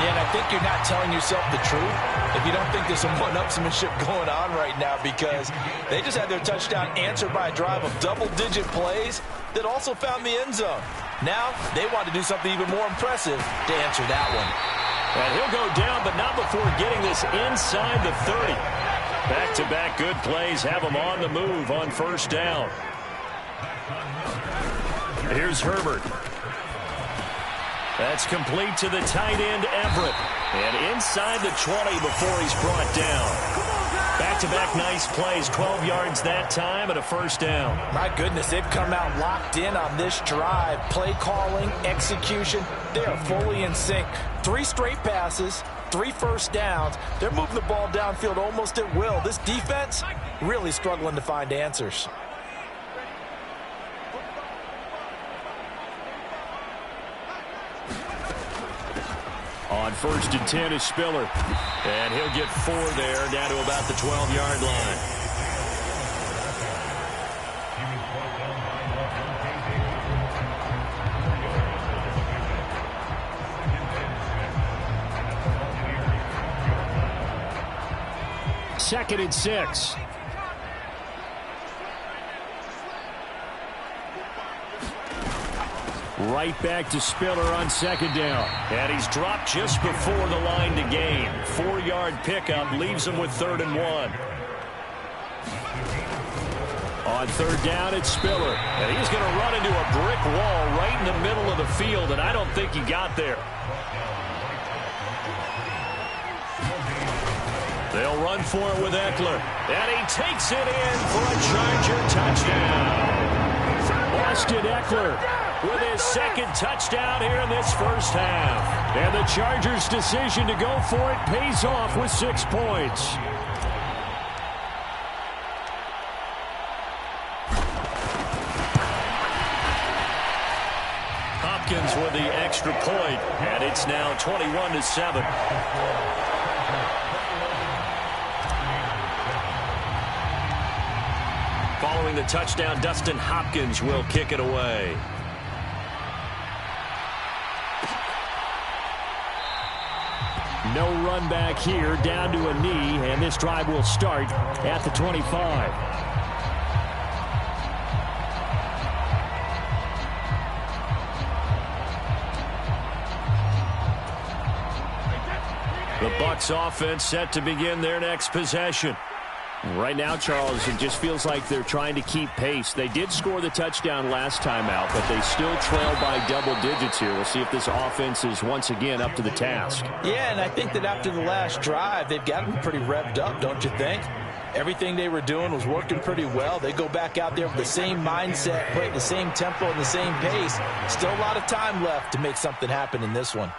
Yeah, and I think you're not telling yourself the truth if you don't think there's some one-upsmanship going on right now, because they just had their touchdown answered by a drive of double-digit plays that also found the end zone. Now they want to do something even more impressive to answer that one. And he'll go down, but not before getting this inside the 30. Back-to-back good plays have him on the move on first down. Here's Herbert. That's complete to the tight end, Everett. And inside the 20 before he's brought down. Back-to-back nice plays, 12 yards that time and a first down. My goodness, they've come out locked in on this drive. Play calling, execution, they are fully in sync. 3 straight passes, 3 first downs. They're moving the ball downfield almost at will. This defense really struggling to find answers. On first and 10 is Spiller. And he'll get 4 there, down to about the 12-yard line. Second and 6. Right back to Spiller on second down. And he's dropped just before the line to gain. 4-yard pickup leaves him with 3rd and 1. On third down, it's Spiller. And he's going to run into a brick wall right in the middle of the field, and I don't think he got there. They'll run for it with Eckler. And he takes it in for a Charger touchdown. Austin Eckler with his second touchdown here in this first half. And the Chargers' decision to go for it pays off with 6 points. Hopkins with the extra point, and it's now 21-7. Following the touchdown, Dustin Hopkins will kick it away. No run back here, down to a knee, and this drive will start at the 25. The Bucs offense set to begin their next possession. Right now, Charles, it just feels like they're trying to keep pace. They did score the touchdown last time out, but they still trail by double digits here. We'll see if this offense is once again up to the task. Yeah, and I think that after the last drive, they've got them pretty revved up, don't you think? Everything they were doing was working pretty well. They go back out there with the same mindset, play at the same tempo and the same pace. Still a lot of time left to make something happen in this one.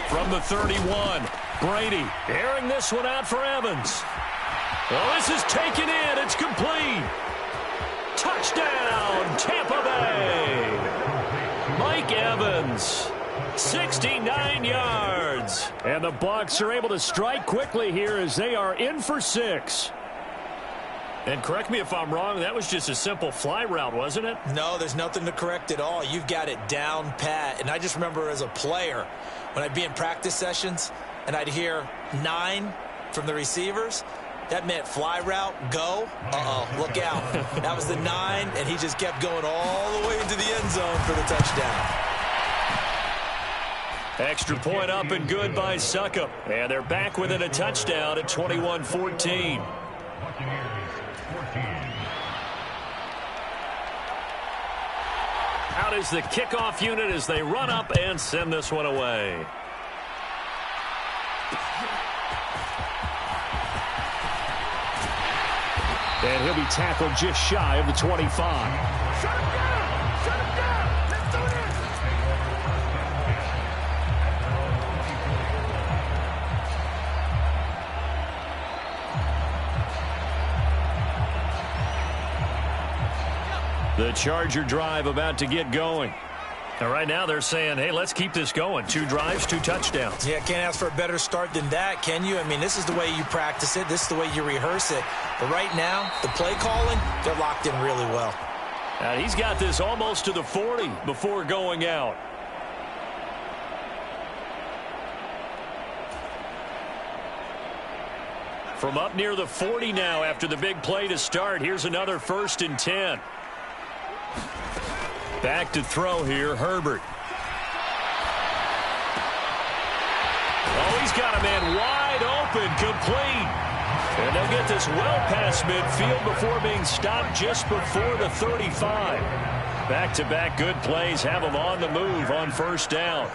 From the 31, Brady airing this one out for Evans. Oh, this is taken in. It's complete. Touchdown, Tampa Bay. Mike Evans, 69 yards. And the Bucs are able to strike quickly here as they are in for 6. And correct me if I'm wrong, that was just a simple fly route, wasn't it? No, there's nothing to correct at all. You've got it down pat. And I just remember as a player, when I'd be in practice sessions and I'd hear 9 from the receivers, that meant fly route, go. Uh-oh, look out. That was the 9, and he just kept going all the way into the end zone for the touchdown. Extra point up and good by Succop. And they're back within a touchdown at 21-14. Out is the kickoff unit as they run up and send this one away. And he'll be tackled just shy of the 25. Shut him down! Shut him down! Let's do this! The Charger drive about to get going. And right now they're saying, hey, let's keep this going. 2 drives, 2 touchdowns. Yeah, can't ask for a better start than that, can you? I mean, this is the way you practice it. This is the way you rehearse it. But right now, the play calling, they're locked in really well. And he's got this almost to the 40 before going out. From up near the 40 now after the big play to start. Here's another 1st and 10. Back to throw here, Herbert. Oh, he's got a man wide open, complete. And they'll get this well past midfield before being stopped just before the 35. Back-to-back good plays have them on the move on 1st down.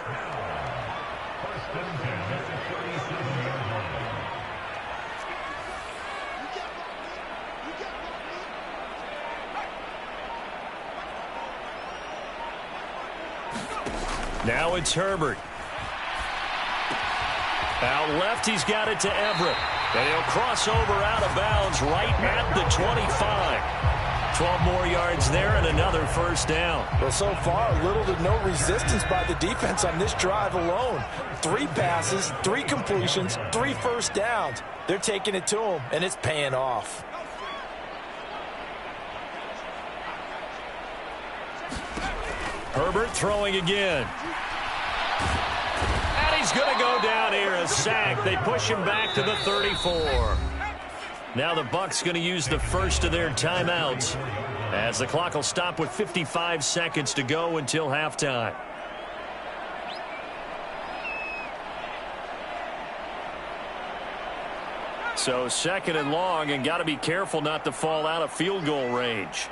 Now it's Herbert. Out left, he's got it to Everett. And he'll cross over out of bounds right at the 25. 12 more yards there and another 1st down. Well, so far, little to no resistance by the defense on this drive alone. 3 passes, 3 completions, 3 1st downs. They're taking it to him, and it's paying off. Herbert throwing again. And he's going to go down here, a sack. They push him back to the 34. Now the Bucs going to use the first of their timeouts as the clock will stop with 55 seconds to go until halftime. So 2nd and long, and got to be careful not to fall out of field goal range.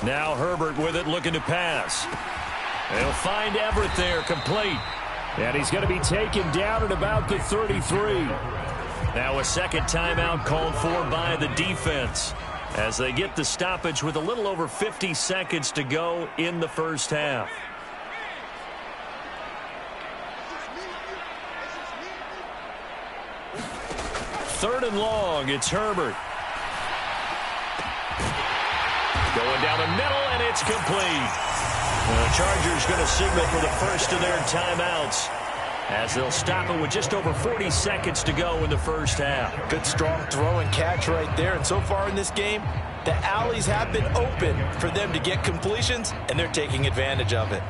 Now Herbert with it, looking to pass. They'll find Everett there, complete. And he's going to be taken down at about the 33. Now a 2nd timeout called for by the defense as they get the stoppage with a little over 50 seconds to go in the 1st half. Third and long, it's Herbert. Going down the middle, and it's complete. The Chargers going to signal for the first of their timeouts as they'll stop it with just over 40 seconds to go in the 1st half. Good, strong throw and catch right there. And so far in this game, the alleys have been open for them to get completions, and they're taking advantage of it.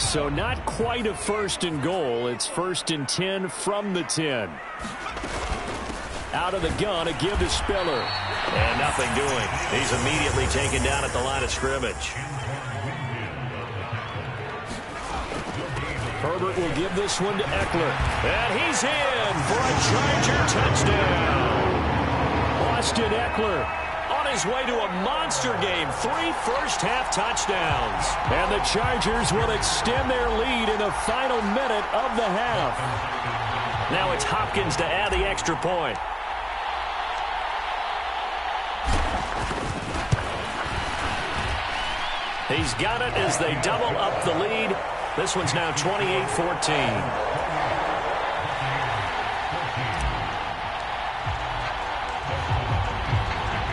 So not quite a 1st and goal. It's 1st and 10 from the 10. Out of the gun, a give to Spiller. And nothing doing. He's immediately taken down at the line of scrimmage. Herbert will give this one to Eckler. And he's in for a Charger touchdown. Austin Eckler on his way to a monster game. 3 first-half touchdowns. And the Chargers will extend their lead in the final minute of the half. Now it's Hopkins to add the extra point. He's got it as they double up the lead. This one's now 28-14.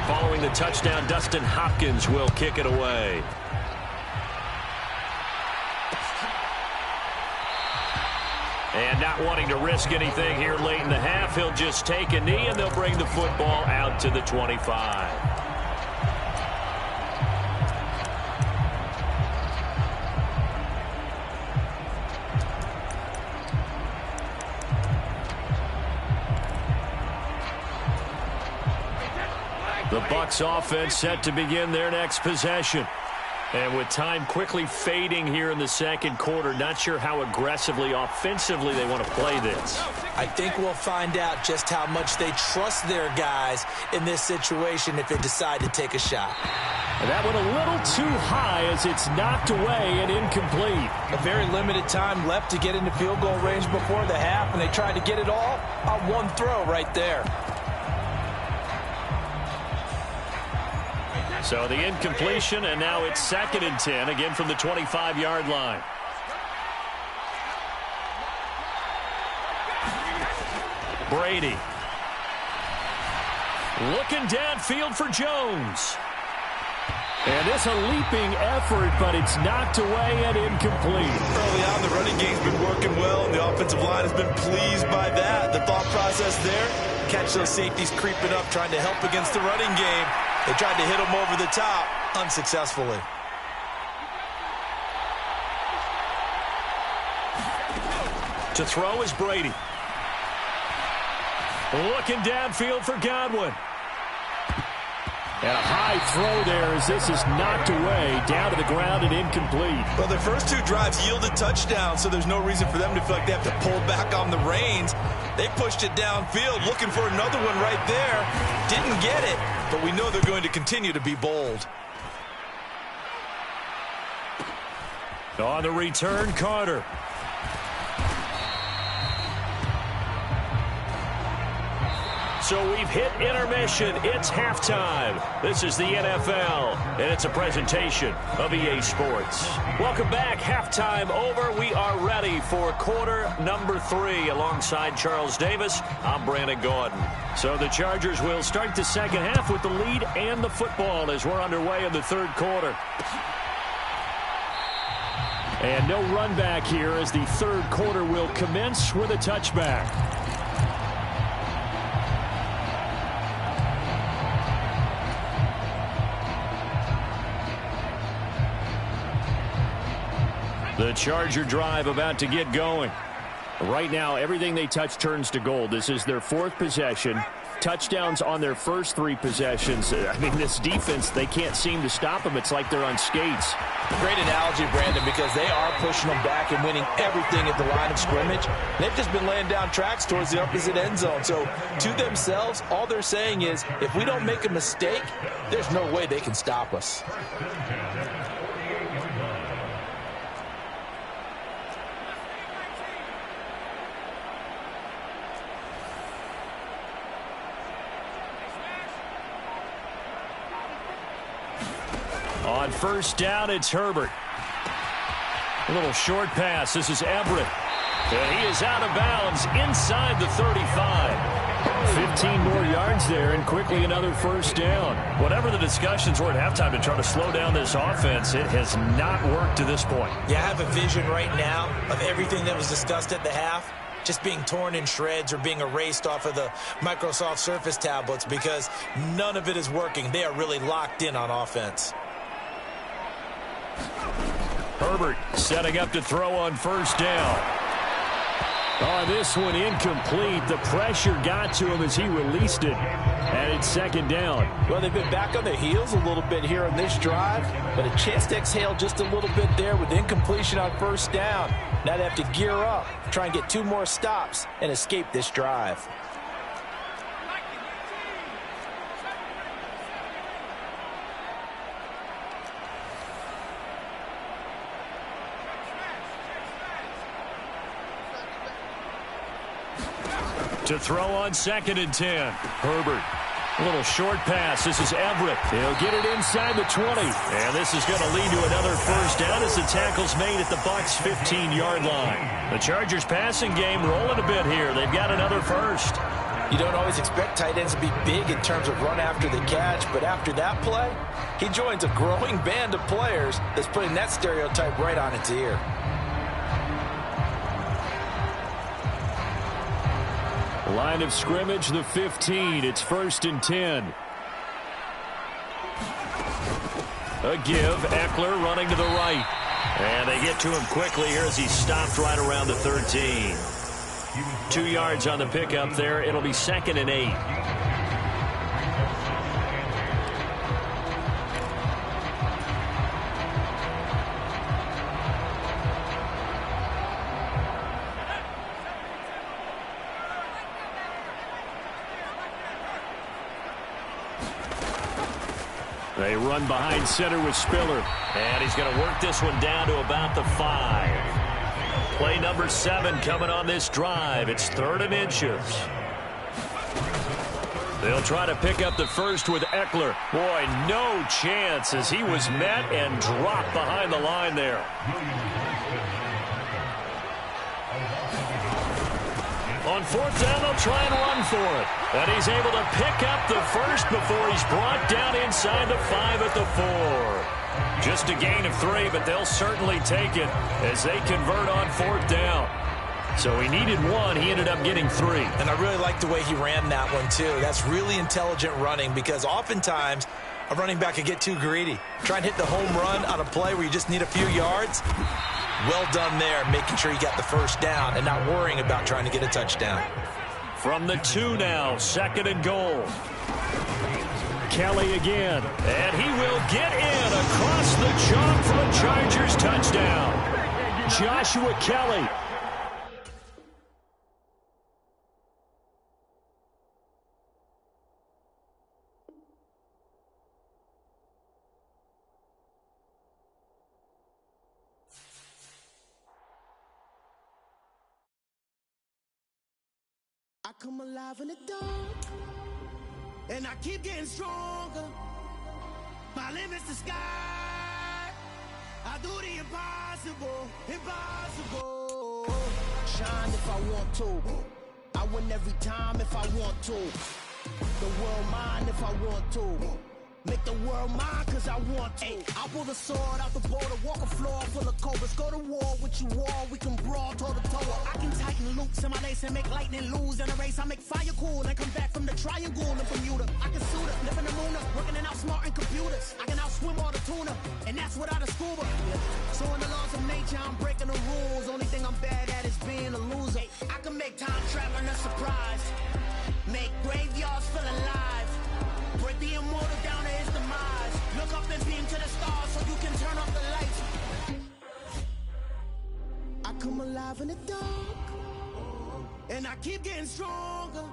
Following the touchdown, Dustin Hopkins will kick it away. And not wanting to risk anything here late in the half, he'll just take a knee, and they'll bring the football out to the 25. The Bucs offense set to begin their next possession. And with time quickly fading here in the 2nd quarter, not sure how aggressively, offensively they want to play this. I think we'll find out just how much they trust their guys in this situation if they decide to take a shot. And that one a little too high as it's knocked away and incomplete. A very limited time left to get into field goal range before the half, and they tried to get it all on one throw right there. So the incompletion, and now it's 2nd and 10, again from the 25-yard line. Brady. Looking downfield for Jones. And it's a leaping effort, but it's knocked away and incomplete. Early on, the running game's been working well, and the offensive line has been pleased by that. The thought process there, catch those safeties creeping up, trying to help against the running game. They tried to hit them over the top, unsuccessfully. To throw is Brady. Looking downfield for Godwin. And a high throw there as this is knocked away, down to the ground and incomplete. Well, their first 2 drives yielded touchdowns, so there's no reason for them to feel like they have to pull back on the reins. They pushed it downfield, looking for another one right there. Didn't get it, but we know they're going to continue to be bold. On the return, Carter. So we've hit intermission. It's halftime. This is the NFL, and it's a presentation of EA Sports. Welcome back. Halftime over. We are ready for quarter number 3. Alongside Charles Davis, I'm Brandon Gordon. So the Chargers will start the second half with the lead and the football as we're underway in the third quarter. And no run back here as the third quarter will commence with a touchback. The Charger drive about to get going. Right now, everything they touch turns to gold. This is their 4th possession. Touchdowns on their first 3 possessions. I mean, this defense, they can't seem to stop them. It's like they're on skates. Great analogy, Brandon, because they are pushing them back and winning everything at the line of scrimmage. They've just been laying down tracks towards the opposite end zone. So to themselves, all they're saying is, if we don't make a mistake, there's no way they can stop us. On first down, it's Herbert. A little short pass. This is Everett. And he is out of bounds inside the 35. 15 more yards there, and quickly another first down. Whatever the discussions were at halftime to try to slow down this offense, it has not worked to this point. Yeah, I have a vision right now of everything that was discussed at the half just being torn in shreds or being erased off of the Microsoft Surface tablets because none of it is working. They are really locked in on offense. Herbert setting up to throw on first down. Oh, this one incomplete. The pressure got to him as he released it. And it's second down. Well, they've been back on their heels a little bit here on this drive, but a chance to exhale just a little bit there with incompletion on first down. Now they have to gear up, try and get 2 more stops and escape this drive. To throw on 2nd and 10. Herbert. A little short pass. This is Everett. He'll get it inside the 20. And this is going to lead to another first down as the tackle's made at the Bucs' 15-yard line. The Chargers passing game rolling a bit here. They've got another first. You don't always expect tight ends to be big in terms of run after the catch, but after that play, he joins a growing band of players that's putting that stereotype right on its ear. Line of scrimmage, the 15. It's 1st and 10. A give. Eckler running to the right. And they get to him quickly here as he stopped right around the 13. 2 yards on the pickup there. It'll be 2nd and 8. They run behind center with Spiller. And he's going to work this one down to about the 5. Play number 7 coming on this drive. It's 3rd and inches. They'll try to pick up the first with Eckler. Boy, no chance as he was met and dropped behind the line there. On fourth down, they'll try and run for it. And he's able to pick up the first before he's brought down inside the 5 at the 4. Just a gain of 3, but they'll certainly take it as they convert on fourth down. So he needed 1. He ended up getting 3. And I really like the way he ran that one, too. That's really intelligent running because oftentimes a running back can get too greedy. Try and hit the home run on a play where you just need a few yards. Well done there, making sure you got the first down and not worrying about trying to get a touchdown. From the 2 now, 2nd and goal. Kelly again. And he will get in across the chalk for a Chargers touchdown. Joshua Kelly. I come alive in the dark, and I keep getting stronger. My limit's the sky. I do the impossible, impossible. Shine if I want to. I win every time if I want to. The world mine if I want to. Make the world mine cause I want to. I pull the sword out the border, walk a floor full of cobras. Go to war with you all, we can brawl toe to toe. I can tighten loops in my lace and make lightning lose in a race. I make fire cool and come back from the triangle in Bermuda. I can suit up, live in the moon, working and outsmarting computers. I can outswim all the tuna, and that's without a scuba. So in the laws of nature, I'm breaking the rules. Only thing I'm bad at is being a loser. I can make time traveling a surprise. Make graveyards feel alive. Break the immortal down to his demise. Look up and beam to the stars so you can turn off the lights. I come alive in the dark, and I keep getting stronger.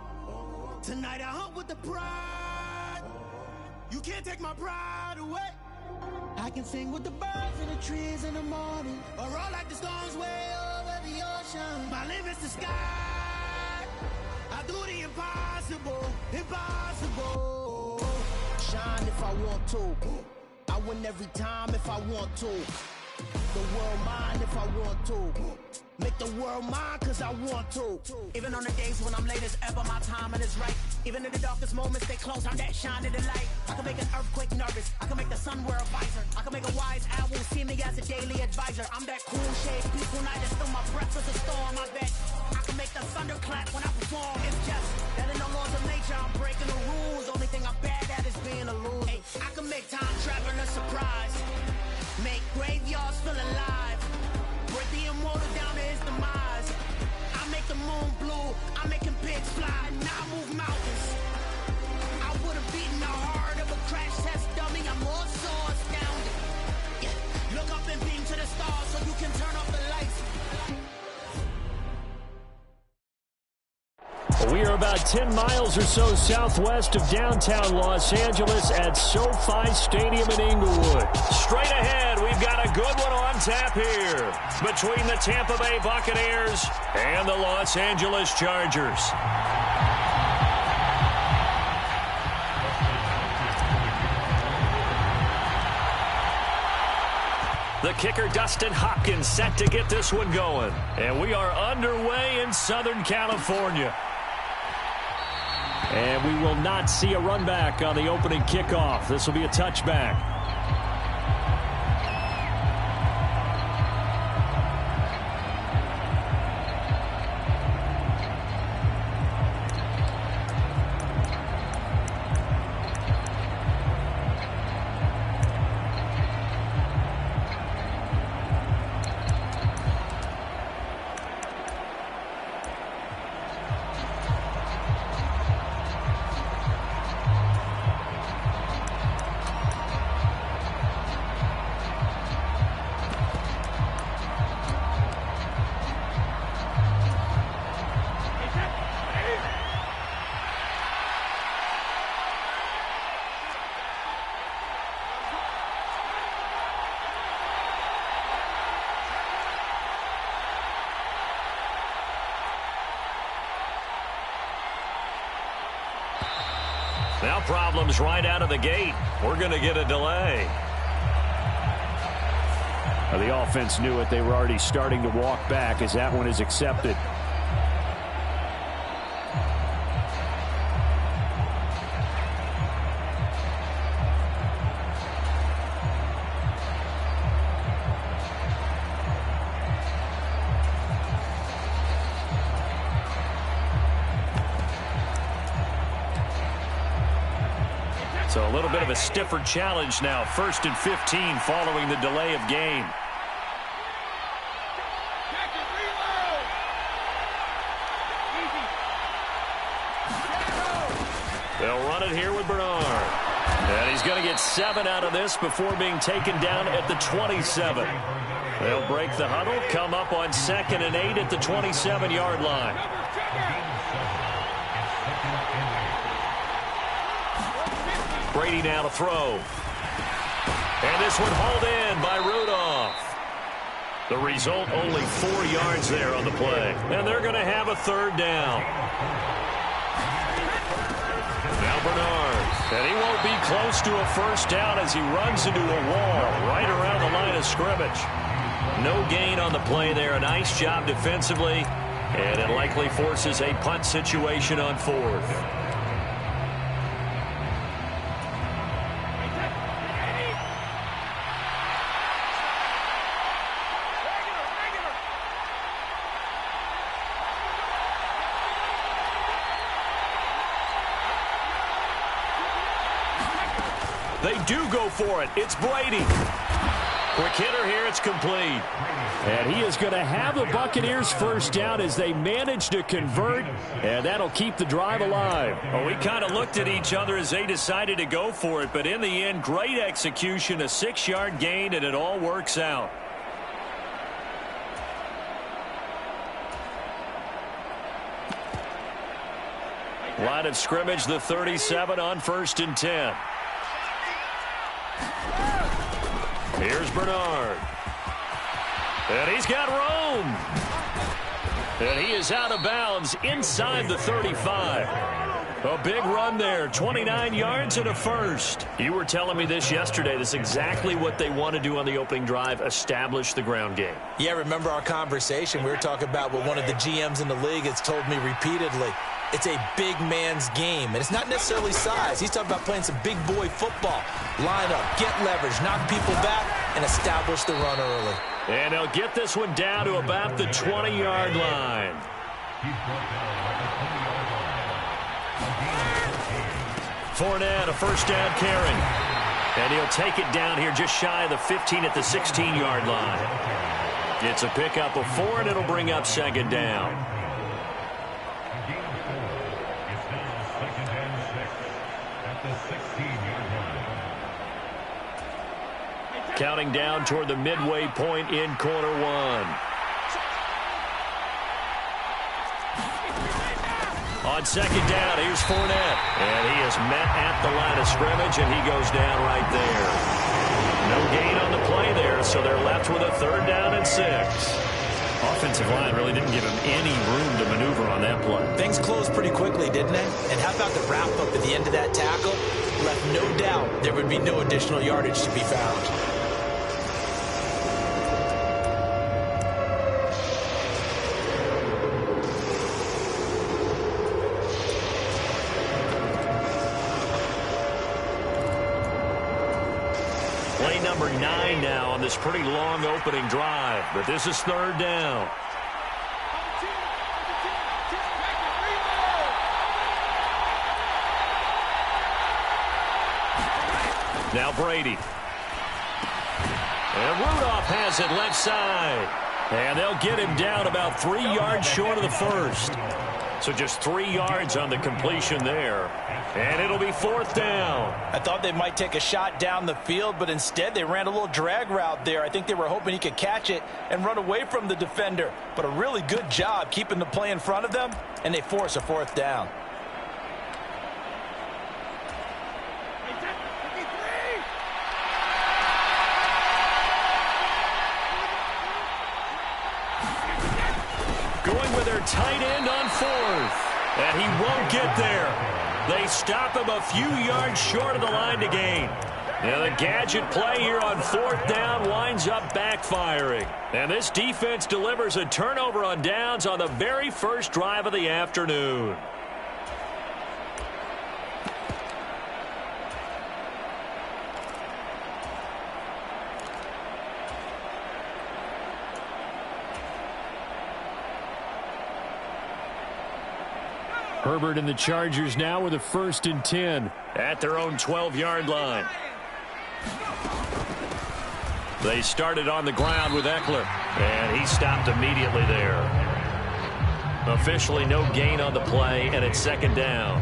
Tonight I hunt with the pride. You can't take my pride away. I can sing with the birds and the trees in the morning, or roll like the storms way over the ocean. My limit's the sky. I do the impossible, impossible. Shine if I want to. I win every time if I want to. The world mine if I want to. Make the world mine cause I want to. Even on the days when I'm late as ever, my timing is right. Even in the darkest moments, they close, I'm that shining the light. I can make an earthquake nervous. I can make the sun wear a visor. I can make a wise owl see me as a daily advisor. I'm that cool shade, peaceful night, and still my breath is a storm. I bet I can make the thunder clap when I perform. It's just that in the laws of nature, I'm breaking the rules. Only thing I'm bad at is being a loser. I can make time traveling a surprise. Make graveyards feel alive. Break the immortal down to his demise. I make the moon blue. I'm making pigs fly. Now I move mountains. I would have beaten the heart of a crash test dummy. I'm more so astounded. Yeah. Look up and beam to the stars so you can turn off the lights. We are about 10 miles or so southwest of downtown Los Angeles at SoFi Stadium in Inglewood. Straight ahead, we've got a good one on tap here between the Tampa Bay Buccaneers and the Los Angeles Chargers. The kicker, Dustin Hopkins, set to get this one going. And we are underway in Southern California. And we will not see a run back on the opening kickoff. This will be a touchback. Now problems right out of the gate. We're going to get a delay. The offense knew it. They were already starting to walk back as that one is accepted. So a little bit of a stiffer challenge now. 1st and 15 following the delay of game. They'll run it here with Bernard. And he's going to get 7 out of this before being taken down at the 27. They'll break the huddle, come up on 2nd and 8 at the 27-yard line. Brady now to throw. And this one hauled in by Rudolph. The result, only 4 yards there on the play. And they're going to have a 3rd down. Now Bernard. And he won't be close to a 1st down as he runs into a wall right around the line of scrimmage. No gain on the play there. A nice job defensively. And it likely forces a punt situation on 4th. They do go for it. It's Brady. Quick hitter here. It's complete. And he is going to have the Buccaneers 1st down as they manage to convert, and that'll keep the drive alive. Well, we kind of looked at each other as they decided to go for it, but in the end, great execution, a 6-yard gain, and it all works out. Line of scrimmage, the 37 on 1st and 10. Here's Bernard. And he's got room. And he is out of bounds inside the 35. A big run there. 29 yards and a 1st. You were telling me this yesterday. This is exactly what they want to do on the opening drive, establish the ground game. Yeah, remember our conversation. We were talking about what one of the GMs in the league has told me repeatedly. It's a big man's game, and it's not necessarily size. He's talking about playing some big boy football. Line up, get leverage, knock people back, and establish the run early. And they'll get this one down to about the 20-yard line. Fournette, a 1st down carry. And he'll take it down here just shy of the 15 at the 16-yard line. It's a pickup of 4, and it'll bring up 2nd down. Counting down toward the midway point in quarter 1. On 2nd down, here's Fournette. And he is met at the line of scrimmage, and he goes down right there. No gain on the play there, so they're left with a 3rd down and 6. Offensive line really didn't give him any room to maneuver on that play. Things closed pretty quickly, didn't they? And how about the wrap-up at the end of that tackle? Left no doubt there would be no additional yardage to be found. Play number 9 now on this pretty long opening drive, but this is 3rd down. Now Brady. And Rudolph has it left side. And they'll get him down about 3 yards short of the 1st. So just 3 yards on the completion there. And it'll be 4th down. I thought they might take a shot down the field, but instead they ran a little drag route there. I think they were hoping he could catch it and run away from the defender. But a really good job keeping the play in front of them, and they force a 4th down. Going with their tight end on 4th. And he won't get there. They stop him a few yards short of the line to gain. And the gadget play here on 4th down winds up backfiring. And this defense delivers a turnover on downs on the very first drive of the afternoon. Herbert and the Chargers now with a 1st and 10. At their own 12-yard line. They started on the ground with Eckler, and he stopped immediately there. Officially no gain on the play, and it's 2nd down.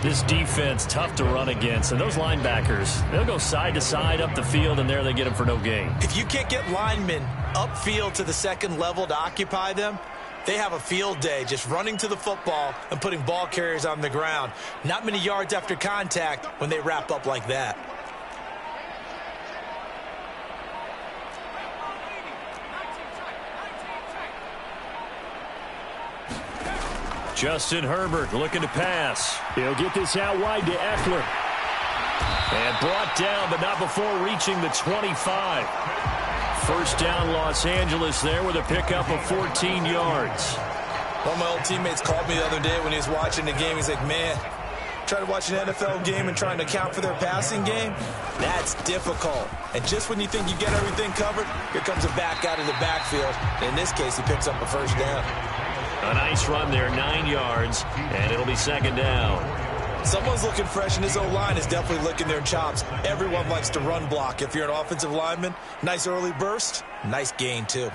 This defense tough to run against, and those linebackers, they'll go side to side up the field, and there they get them for no gain. If you can't get linemen upfield to the 2nd level to occupy them, they have a field day just running to the football and putting ball carriers on the ground. Not many yards after contact when they wrap up like that. Justin Herbert looking to pass. He'll get this out wide to Eckler. And brought down, but not before reaching the 25. 1st down, Los Angeles there with a pickup of 14 yards. One of my old teammates called me the other day when he was watching the game. He's like, man, trying to watch an NFL game and trying to account for their passing game, that's difficult. And just when you think you get everything covered, here comes a back out of the backfield. And in this case, he picks up a 1st down. A nice run there, 9 yards, and it'll be 2nd down. Someone's looking fresh, and his O-line is definitely licking their chops. Everyone likes to run block. If you're an offensive lineman, nice early burst, nice gain, too.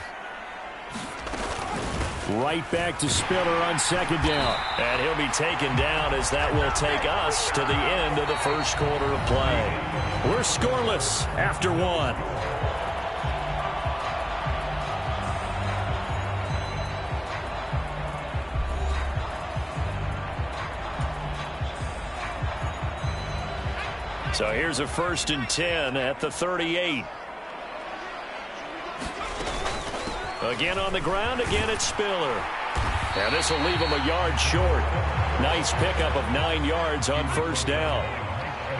Right back to Spiller on 2nd down. And he'll be taken down as that will take us to the end of the 1st quarter of play. We're scoreless after 1. So here's a 1st and 10 at the 38. Again on the ground, again it's Spiller. And this will leave him a yard short. Nice pickup of 9 yards on 1st down.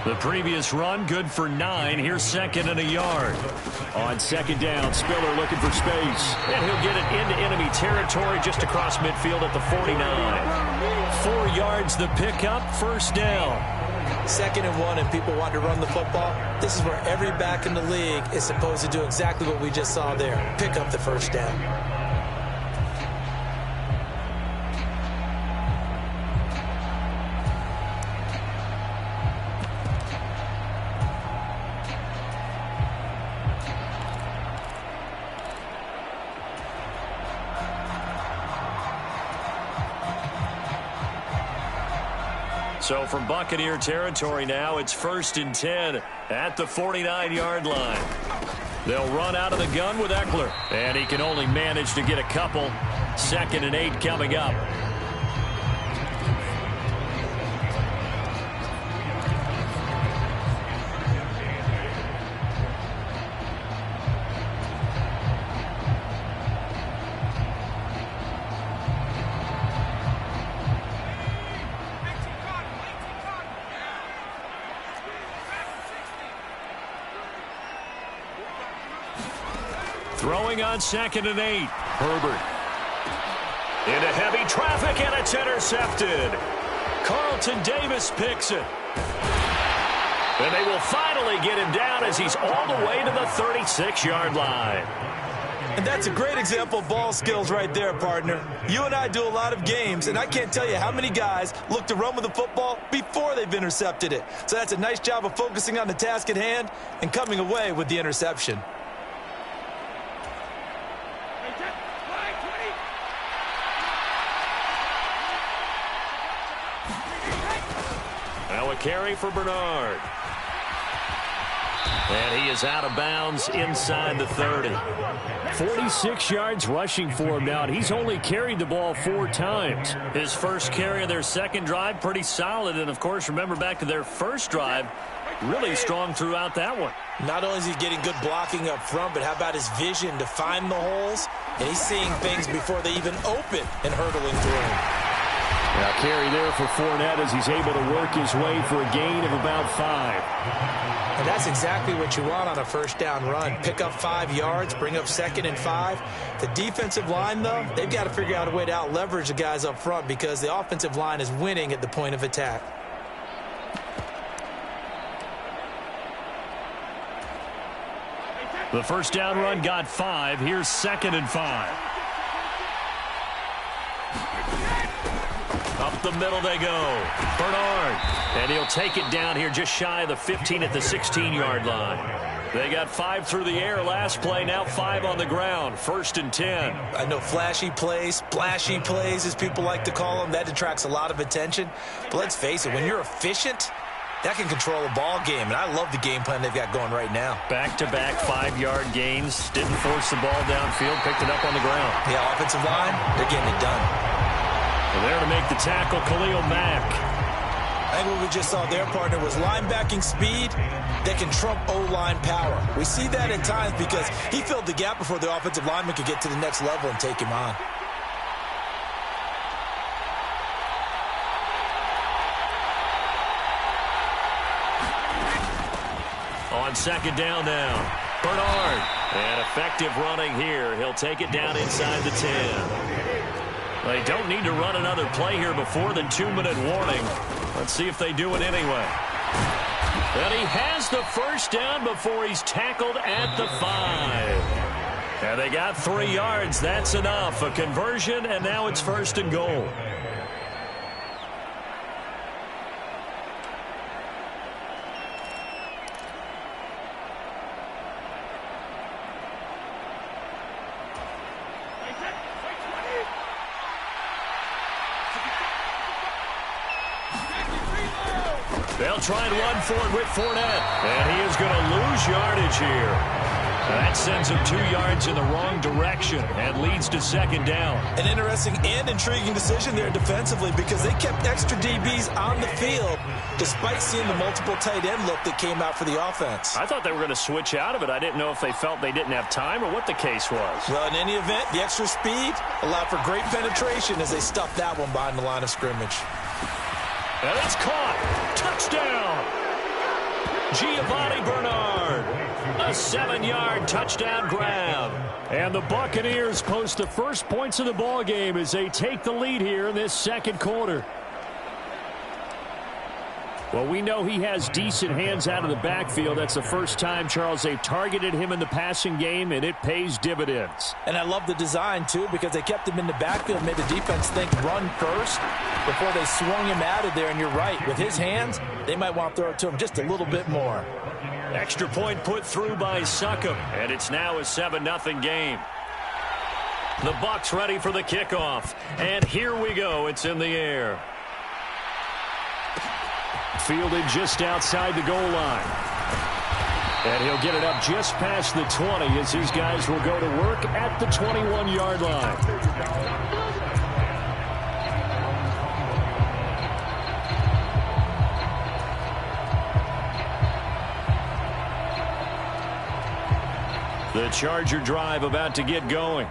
The previous run, good for 9. Here's 2nd and a yard. On 2nd down, Spiller looking for space. And he'll get it into enemy territory just across midfield at the 49. 4 yards the pickup, 1st down. 2nd and 1, and people want to run the football. This is where every back in the league is supposed to do exactly what we just saw there. Pick up the 1st down. So from Buccaneer territory now, it's 1st and 10 at the 49-yard line. They'll run out of the gun with Eckler, and he can only manage to get a couple. 2nd and 8 coming up. Throwing on 2nd and 8. Herbert. Into heavy traffic, and it's intercepted. Carlton Davis picks it. And they will finally get him down as he's all the way to the 36-yard line. And that's a great example of ball skills right there, partner. You and I do a lot of games, and I can't tell you how many guys look to run with the football before they've intercepted it. So that's a nice job of focusing on the task at hand and coming away with the interception. Now a carry for Bernard. And he is out of bounds inside the 30. 46 yards rushing for him now, and he's only carried the ball 4 times. His first carry of their second drive, pretty solid. And, of course, remember back to their first drive, really strong throughout that one. Not only is he getting good blocking up front, but how about his vision to find the holes? And he's seeing things before they even open and hurdling through them. Now carry there for Fournette as he's able to work his way for a gain of about 5. And that's exactly what you want on a first down run. Pick up 5 yards, bring up 2nd and 5. The defensive line, though, they've got to figure out a way to out-leverage the guys up front because the offensive line is winning at the point of attack. The first down run got 5. Here's 2nd and 5. Up the middle they go. Bernard. And he'll take it down here just shy of the 15 at the 16-yard line. They got 5 through the air last play, now 5 on the ground. 1st and 10. I know flashy plays, splashy plays, as people like to call them, that attracts a lot of attention. But let's face it, when you're efficient, that can control a ball game, and I love the game plan they've got going right now. Back-to-back 5-yard gains. Didn't force the ball downfield, picked it up on the ground. Yeah, offensive line, they're getting it done. And there to make the tackle, Khalil Mack. I think what we just saw their partner was linebacking speed that can trump O-line power. We see that at times because he filled the gap before the offensive lineman could get to the next level and take him on. On 2nd down now, Bernard. And effective running here. He'll take it down inside the 10. They don't need to run another play here before the 2-minute warning. Let's see if they do it anyway. And he has the first down before he's tackled at the 5. And they got 3 yards. That's enough. A conversion, and now it's 1st and goal. They'll try and run for it with Fournette. And he is going to lose yardage here. That sends him 2 yards in the wrong direction and leads to 2nd down. An interesting and intriguing decision there defensively because they kept extra DBs on the field despite seeing the multiple tight end look that came out for the offense. I thought they were going to switch out of it. I didn't know if they felt they didn't have time or what the case was. Well, in any event, the extra speed allowed for great penetration as they stuffed that one behind the line of scrimmage. And it's caught. Touchdown. Giovanni Bernard. A 7-yard touchdown grab. And the Buccaneers post the first points of the ball game as they take the lead here in this 2nd quarter. Well, we know he has decent hands out of the backfield. That's the first time, Charles, they've targeted him in the passing game, and it pays dividends. And I love the design, too, because they kept him in the backfield, made the defense think run first before they swung him out of there. And you're right, with his hands, they might want to throw it to him just a little bit more. Extra point put through by Succop, and it's now a 7-0 game. The Bucs ready for the kickoff, and here we go. It's in the air. Fielded just outside the goal line. And he'll get it up just past the 20 as these guys will go to work at the 21-yard line. The Charger drive about to get going.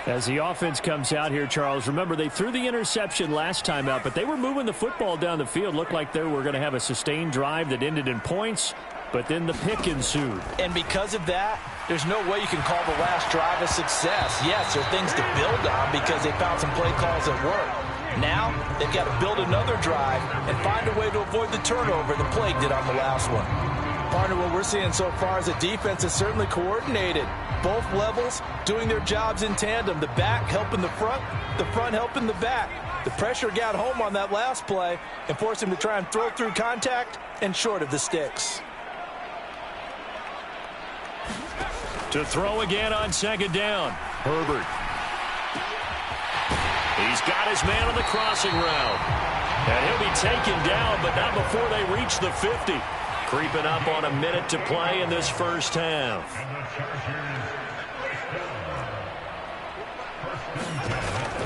As the offense comes out here, Charles, remember they threw the interception last time out, but they were moving the football down the field. Looked like they were going to have a sustained drive that ended in points, but then the pick ensued. And because of that, there's no way you can call the last drive a success. Yes, there are things to build on because they found some play calls that work. Now, they've got to build another drive and find a way to avoid the turnover the Plague did on the last one. Partner, what we're seeing so far is the defense is certainly coordinated. Both levels doing their jobs in tandem. The back helping the front helping the back. The pressure got home on that last play and forced him to try and throw through contact and short of the sticks. To throw again on 2nd down. Herbert. He's got his man on the crossing route. And he'll be taken down, but not before they reach the 50. Creeping up on a minute to play in this first half.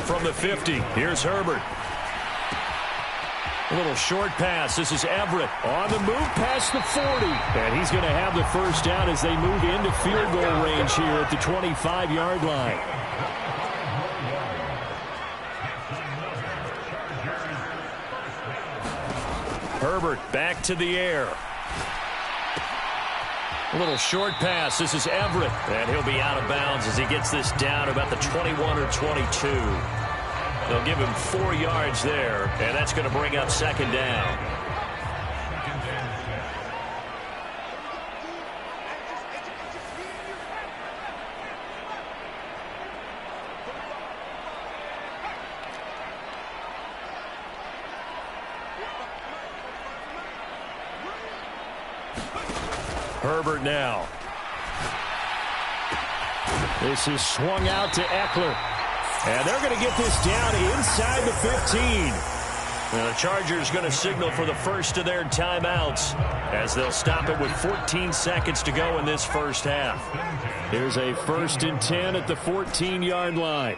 From the 50, here's Herbert. A little short pass. This is Everett on the move past the 40. And he's going to have the first down as they move into field goal range here at the 25-yard line. Herbert back to the air. A little short pass. This is Everett. And he'll be out of bounds as he gets this down about the 21 or 22. They'll give him 4 yards there, and that's going to bring up second down. Herbert now. This is swung out to Eckler. And they're going to get this down inside the 15. And the Chargers going to signal for the first of their timeouts as they'll stop it with 14 seconds to go in this first half. Here's a 1st and 10 at the 14-yard line.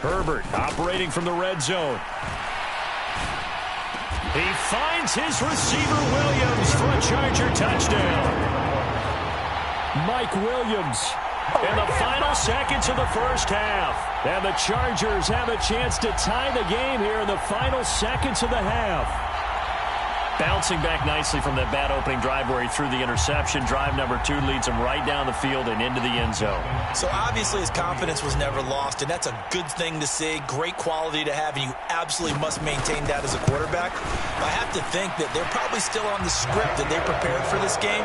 Herbert operating from the red zone. He finds his receiver Williams for a Charger touchdown. Mike Williams. In the final seconds of the first half. And the Chargers have a chance to tie the game here in the final seconds of the half. Bouncing back nicely from that bad opening drive where he threw the interception. Drive number 2 leads him right down the field and into the end zone. So obviously his confidence was never lost, and that's a good thing to see. Great quality to have, and you absolutely must maintain that as a quarterback. I have to think that they're probably still on the script that they prepared for this game.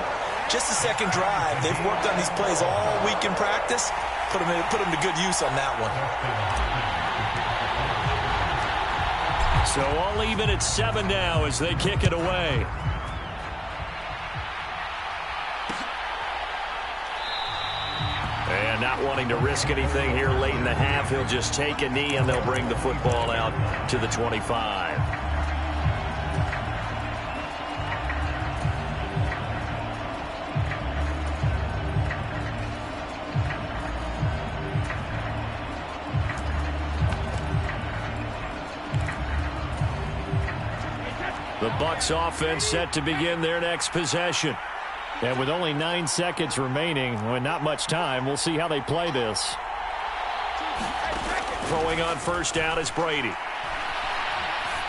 Just the second drive. They've worked on these plays all week in practice. Put them to good use on that one. So all even at 7 now as they kick it away. And not wanting to risk anything here late in the half, he'll just take a knee and they'll bring the football out to the 25. The Bucs offense set to begin their next possession. And with only 9 seconds remaining, well, not much time, we'll see how they play this. Throwing on first down is Brady.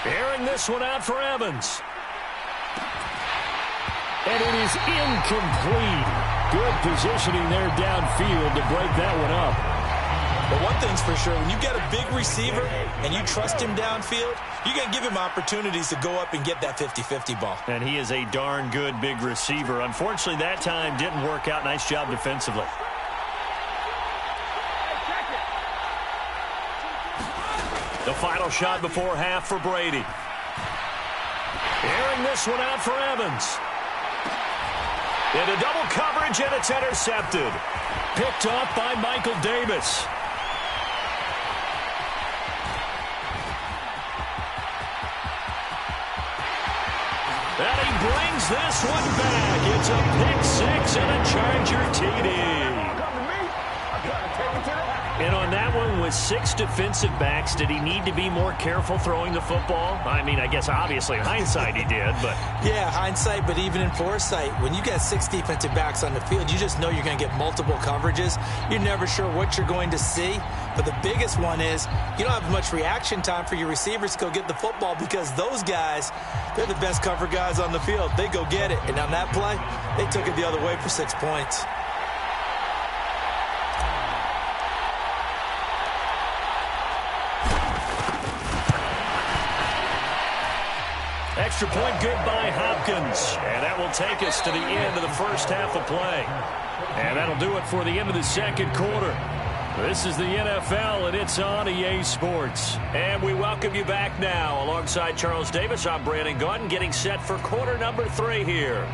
Airing this one out for Evans. And it is incomplete. Good positioning there downfield to break that one up. But one thing's for sure, when you get a big receiver and you trust him downfield, you're going to give him opportunities to go up and get that 50-50 ball. And he is a darn good big receiver. Unfortunately, that time didn't work out. Nice job defensively. The final shot before half for Brady. Airing this one out for Evans. Into double coverage, and it's intercepted. Picked off by Michael Davis. And he brings this one back. It's a pick 6 and a Charger TD. And on that one, with 6 defensive backs, did he need to be more careful throwing the football? I mean, I guess obviously in hindsight he did, but... Yeah, hindsight, but even in foresight, when you got 6 defensive backs on the field, you just know you're going to get multiple coverages. You're never sure what you're going to see. But the biggest one is you don't have much reaction time for your receivers to go get the football because those guys, they're the best cover guys on the field. They go get it. And on that play, they took it the other way for 6 points. Extra point good by Hopkins. And that will take us to the end of the first half of play. And that'll do it for the end of the second quarter. This is the NFL, and it's on EA Sports. And we welcome you back now. Alongside Charles Davis, I'm Brandon Gaudin, getting set for quarter number 3 here.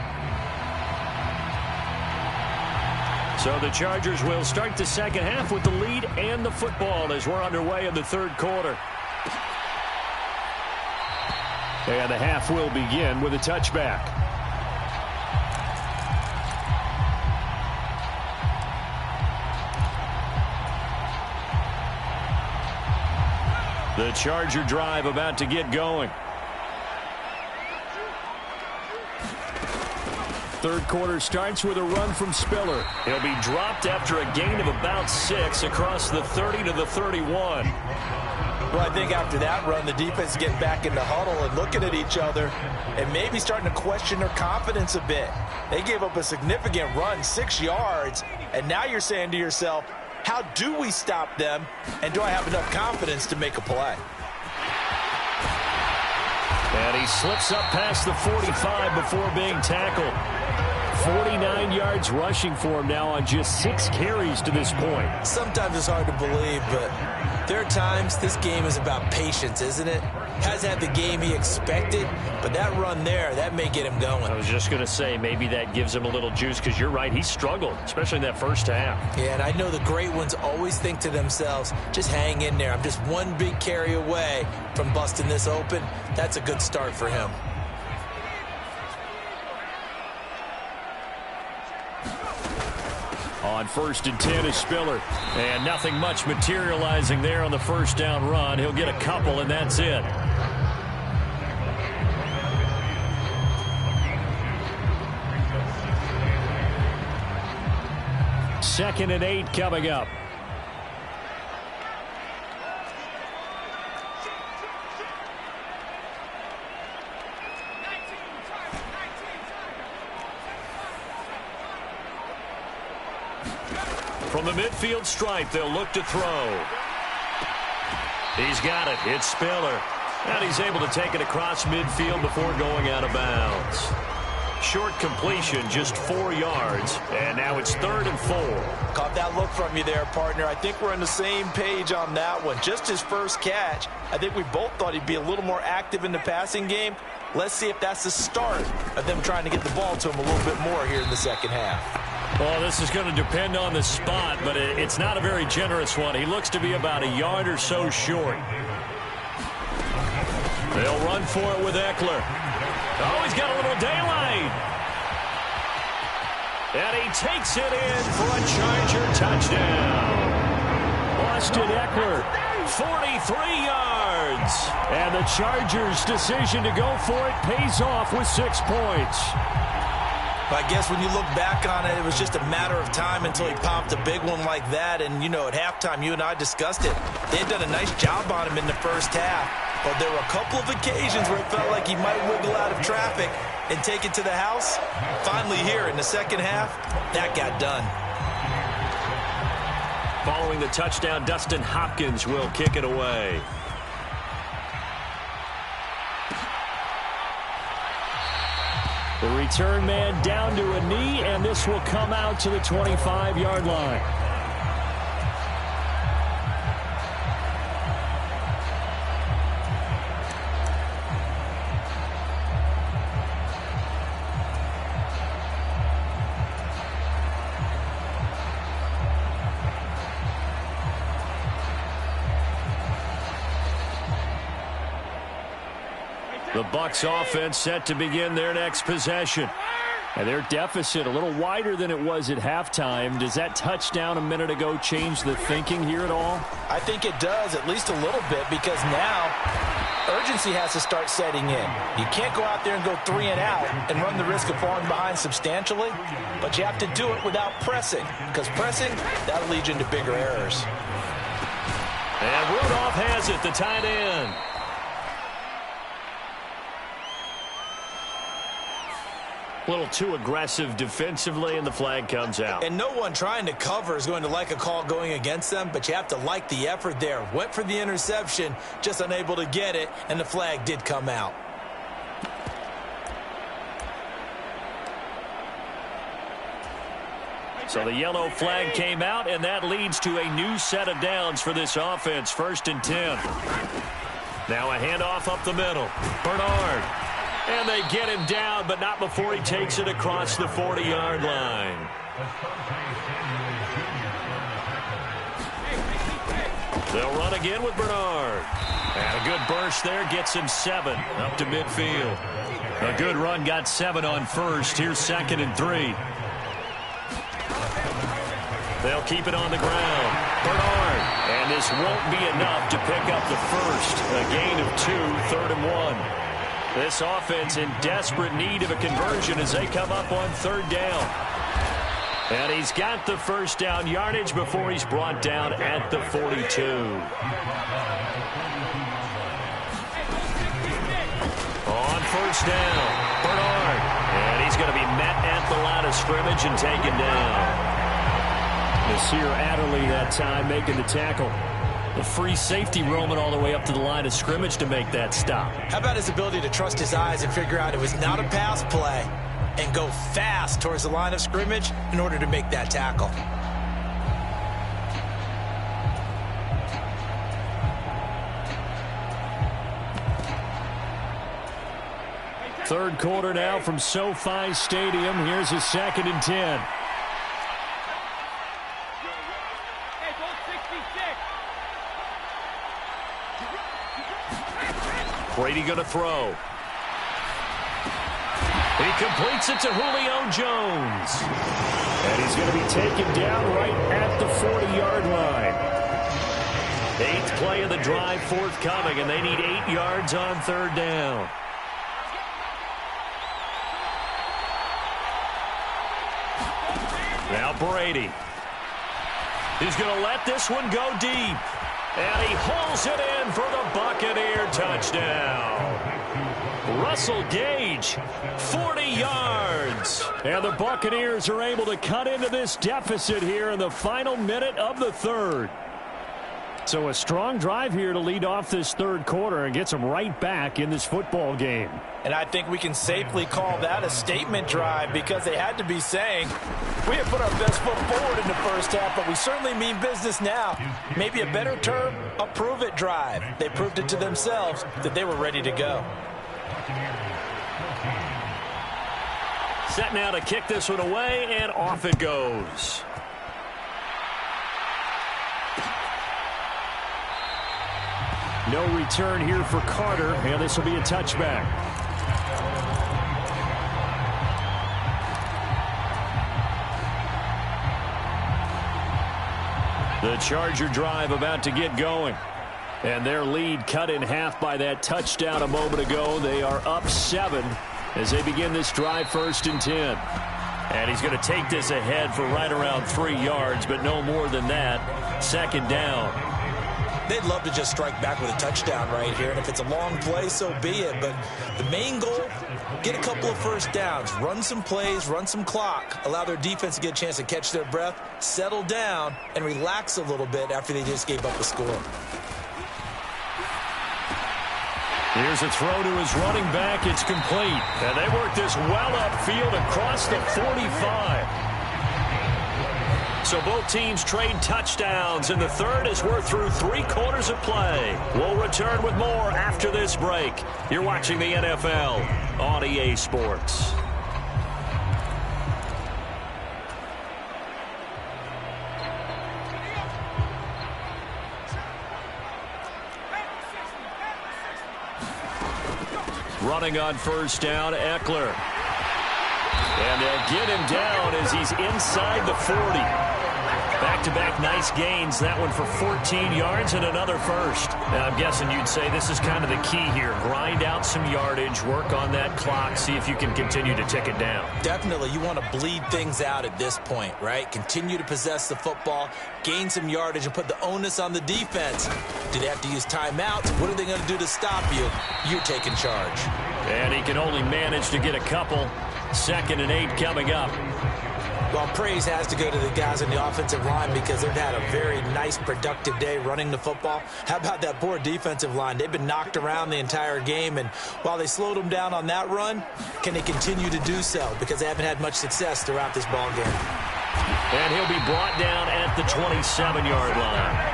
So the Chargers will start the second half with the lead and the football as we're underway in the third quarter. And the half will begin with a touchback. The Charger drive about to get going. Third quarter starts with a run from Spiller. He'll be dropped after a gain of about 6 across the 30 to the 31. Well, I think after that run, the defense is getting back in the huddle and looking at each other and maybe starting to question their confidence a bit. They gave up a significant run, 6 yards, and now you're saying to yourself, how do we stop them, and do I have enough confidence to make a play? And he slips up past the 45 before being tackled. 49 yards rushing for him now on just 6 carries to this point. Sometimes it's hard to believe, but there are times this game is about patience, isn't it? Hasn't had the game he expected, but that run there, that may get him going. I was just going to say, maybe that gives him a little juice, because you're right, he struggled, especially in that first half. Yeah, and I know the great ones always think to themselves, just hang in there. I'm just one big carry away from busting this open. That's a good start for him. On 1st and 10 is Spiller. And nothing much materializing there on the first down run. He'll get a couple, and that's it. Second and 8 coming up. From the midfield stripe, they'll look to throw. He's got it. It's Spiller. And he's able to take it across midfield before going out of bounds. Short completion, just 4 yards. And now it's 3rd and 4. Caught that look from you there, partner. I think we're on the same page on that one. Just his first catch. I think we both thought he'd be a little more active in the passing game. Let's see if that's the start of them trying to get the ball to him a little bit more here in the second half. Well, this is going to depend on the spot, but it's not a very generous one. He looks to be about a yard or so short. They'll run for it with Eckler. Oh, he's got a little daylight. And he takes it in for a Charger touchdown. Austin Eckler, 43 yards. and the Chargers' decision to go for it pays off with 6 points. I guess when you look back on it, it was just a matter of time until he popped a big one like that. And, you know, at halftime, you and I discussed it. They had done a nice job on him in the first half. But there were a couple of occasions where it felt like he might wiggle out of traffic and take it to the house. Finally here in the second half, that got done. Following the touchdown, Dustin Hopkins will kick it away. The return man down to a knee, and this will come out to the 25-yard line. The Bucs offense set to begin their next possession. And their deficit a little wider than it was at halftime. Does that touchdown a minute ago change the thinking here at all? I think it does, at least a little bit, because now urgency has to start setting in. You can't go out there and go 3 and out and run the risk of falling behind substantially, but you have to do it without pressing, because pressing, that'll lead you into bigger errors. And Rudolph has it, the tight end. A little too aggressive defensively, and the flag comes out. And no one trying to cover is going to like a call going against them, but you have to like the effort there. Went for the interception, just unable to get it, and the flag did come out. So the yellow flag came out, and that leads to a new set of downs for this offense. 1st and 10. Now a handoff up the middle. Bernard. And they get him down, but not before he takes it across the 40-yard line. They'll run again with Bernard. And a good burst there gets him 7 up to midfield. A good run got 7 on first. Here's 2nd and 3. They'll keep it on the ground. Bernard. And this won't be enough to pick up the first. A gain of 2, 3rd and 1. This offense in desperate need of a conversion as they come up on 3rd down. And he's got the first down yardage before he's brought down at the 42. On 1st down, Bernard. And he's going to be met at the line of scrimmage and taken down. Nasir Adderley that time making the tackle. The free safety roaming all the way up to the line of scrimmage to make that stop. How about his ability to trust his eyes and figure out it was not a pass play and go fast towards the line of scrimmage in order to make that tackle. Third quarter now from SoFi Stadium. Here's a 2nd and 10. Brady going to throw. He completes it to Julio Jones. And he's going to be taken down right at the 40-yard line. 8th play of the drive forthcoming, and they need 8 yards on 3rd down. Now Brady. He's going to let this one go deep. And he hauls it in for the Buccaneer touchdown. Russell Gage, 40 yards. And the Buccaneers are able to cut into this deficit here in the final minute of the 3rd. So a strong drive here to lead off this 3rd quarter and gets them right back in this football game. And I think we can safely call that a statement drive because they had to be saying, we have put our best foot forward in the first half, but we certainly mean business now. Maybe a better term, a prove-it drive. They proved it to themselves that they were ready to go. Set now to kick this one away, and off it goes. No return here for Carter, and this will be a touchback. The Charger drive about to get going. And their lead cut in half by that touchdown a moment ago. They are up 7 as they begin this drive 1st and 10. And he's going to take this ahead for right around 3 yards, but no more than that. 2nd down. They'd love to just strike back with a touchdown right here, and if it's a long play, so be it. But the main goal, get a couple of first downs, run some plays, run some clock, allow their defense to get a chance to catch their breath, settle down, and relax a little bit after they just gave up a score. Here's a throw to his running back. It's complete. And they work this well upfield across the 45. So both teams trade touchdowns in the 3rd as we're through 3 quarters of play. We'll return with more after this break. You're watching the NFL on EA Sports. Running on 1st down, Eckler. And they'll get him down as he's inside the 40. Back-to-back nice gains. That one for 14 yards and another first. Now, I'm guessing you'd say this is kind of the key here. Grind out some yardage, work on that clock, see if you can continue to tick it down. Definitely. You want to bleed things out at this point, right? Continue to possess the football, gain some yardage, and put the onus on the defense. Do they have to use timeouts? What are they going to do to stop you? You're taking charge. And he can only manage to get a couple. 2nd and 8 coming up. Well, praise has to go to the guys on the offensive line because they've had a very nice, productive day running the football. How about that poor defensive line? They've been knocked around the entire game, and while they slowed them down on that run, can they continue to do so? Because they haven't had much success throughout this ball game. And he'll be brought down at the 27-yard line.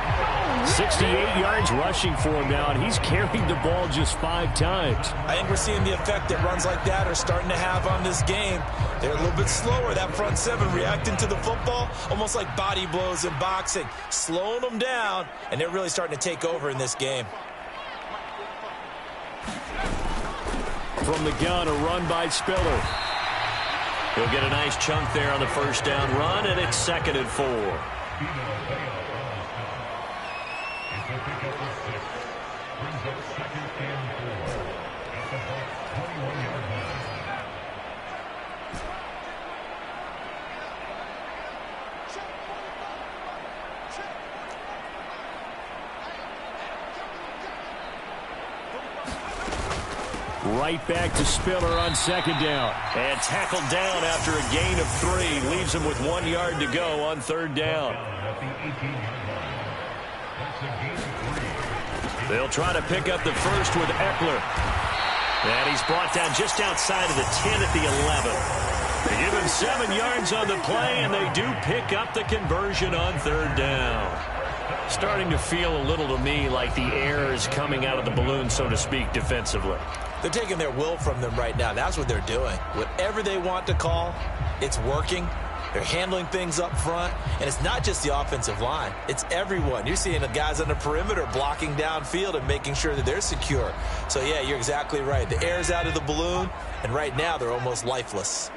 68 yards rushing for him now, and he's carried the ball just 5 times. I think we're seeing the effect that runs like that are starting to have on this game. They're a little bit slower, that front 7 reacting to the football, almost like body blows in boxing, slowing them down, and they're really starting to take over in this game. From the gun, a run by Spiller. He'll get a nice chunk there on the 1st down run, and it's 2nd and 4. It's a pickup of 6. Brings up 2nd and 4. At the Bucs 21-yard line. Right back to Spiller on 2nd down. And tackled down after a gain of 3. Leaves him with 1 yard to go on 3rd down. At the 18-yard line. That's a gain of 3. They'll try to pick up the first with Eckler. And he's brought down just outside of the 10 at the 11. They give him 7 yards on the play, and they do pick up the conversion on 3rd down. Starting to feel a little to me like the air is coming out of the balloon, so to speak, defensively. They're taking their will from them right now. That's what they're doing. Whatever they want to call, it's working. They're handling things up front. And it's not just the offensive line. It's everyone. You're seeing the guys on the perimeter blocking downfield and making sure that they're secure. So, yeah, you're exactly right. The air's out of the balloon, and right now they're almost lifeless.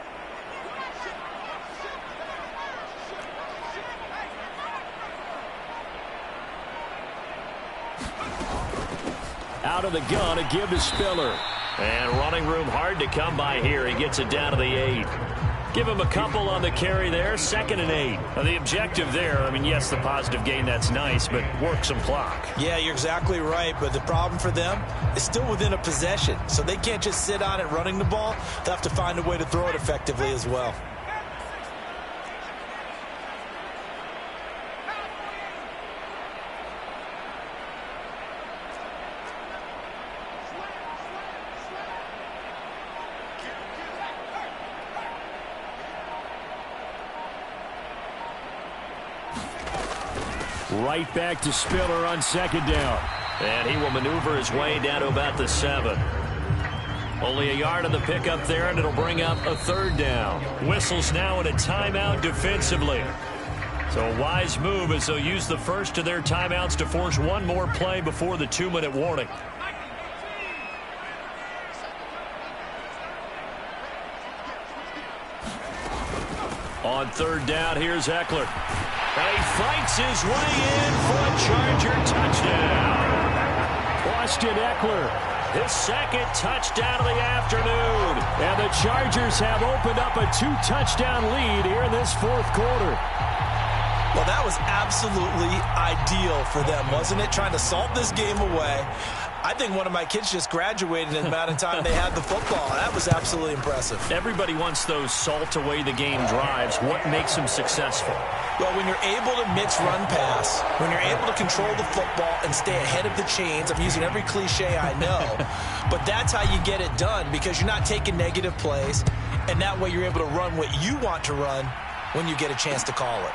Out of the gun, a give to Spiller. And running room hard to come by here. He gets it down to the 8. Give him a couple on the carry there. 2nd and 8. Now, the objective there, I mean, yes, the positive gain, that's nice, but work some clock. Yeah, you're exactly right, but the problem for them is still within a possession. So they can't just sit on it running the ball. They'll have to find a way to throw it effectively as well. Right back to Spiller on 2nd down. And he will maneuver his way down to about the 7. Only a yard on the pickup there, and it'll bring up a 3rd down. Whistles now in a timeout defensively. So a wise move as they'll use the first of their timeouts to force one more play before the 2-minute warning. On 3rd down, here's Eckler. And he fights his way in for a Charger touchdown. Austin Eckler, His 2nd touchdown of the afternoon. and the Chargers have opened up a 2-touchdown lead here in this 4th quarter. Well, that was absolutely ideal for them, wasn't it? Trying to salt this game away. I think one of my kids just graduated in the amount of time they had the football. That was absolutely impressive. Everybody wants those salt away the game drives. What makes them successful? Well, when you're able to mix run pass, when you're able to control the football and stay ahead of the chains, I'm using every cliche I know, but that's how you get it done because you're not taking negative plays, and that way you're able to run what you want to run when you get a chance to call it.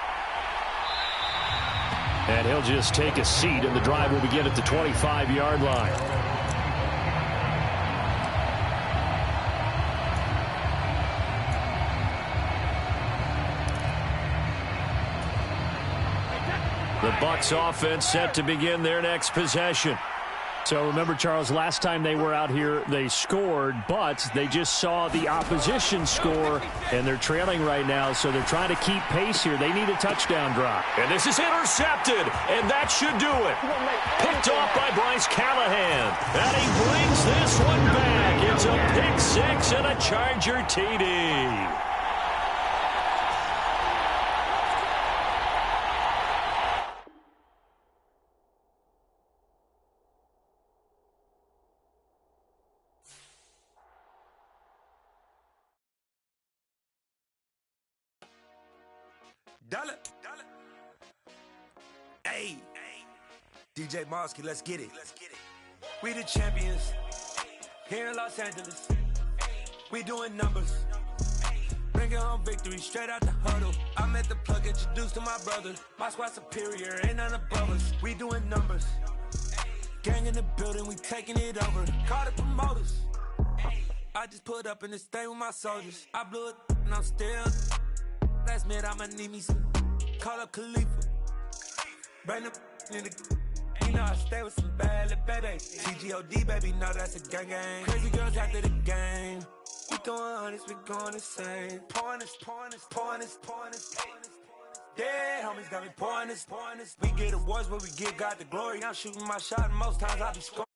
And he'll just take a seat, and the drive will begin at the 25-yard line. The Bucs offense set to begin their next possession. So remember, Charles, last time they were out here, they scored, but they just saw the opposition score, and they're trailing right now, so they're trying to keep pace here. They need a touchdown drop. And this is intercepted, and that should do it. Picked off by Bryce Callahan. And he brings this one back. It's a pick 6 and a Charger TD. Dollar. Hey, DJ Mosky, let's get it. We the champions here in Los Angeles. We doing numbers. Bringing home victory straight out the huddle. I'm at the plug, introduced to my brother. My squad superior, ain't none above us. We doing numbers. Gang in the building, we taking it over. Call the promoters. I just put up in this thing with my soldiers. I blew it and I'm still. Last minute, I'ma need me some. Call up Khalifa. Bring the in the. You know I stay with some bad little baby. CGOD, baby, know that's a gang gang. Crazy girls after the game. We throwing hundreds, we going insane. Pointers. Dead homies got me pouring this. We get awards, but we give God the glory. I'm shooting my shot, and most times I be scoring.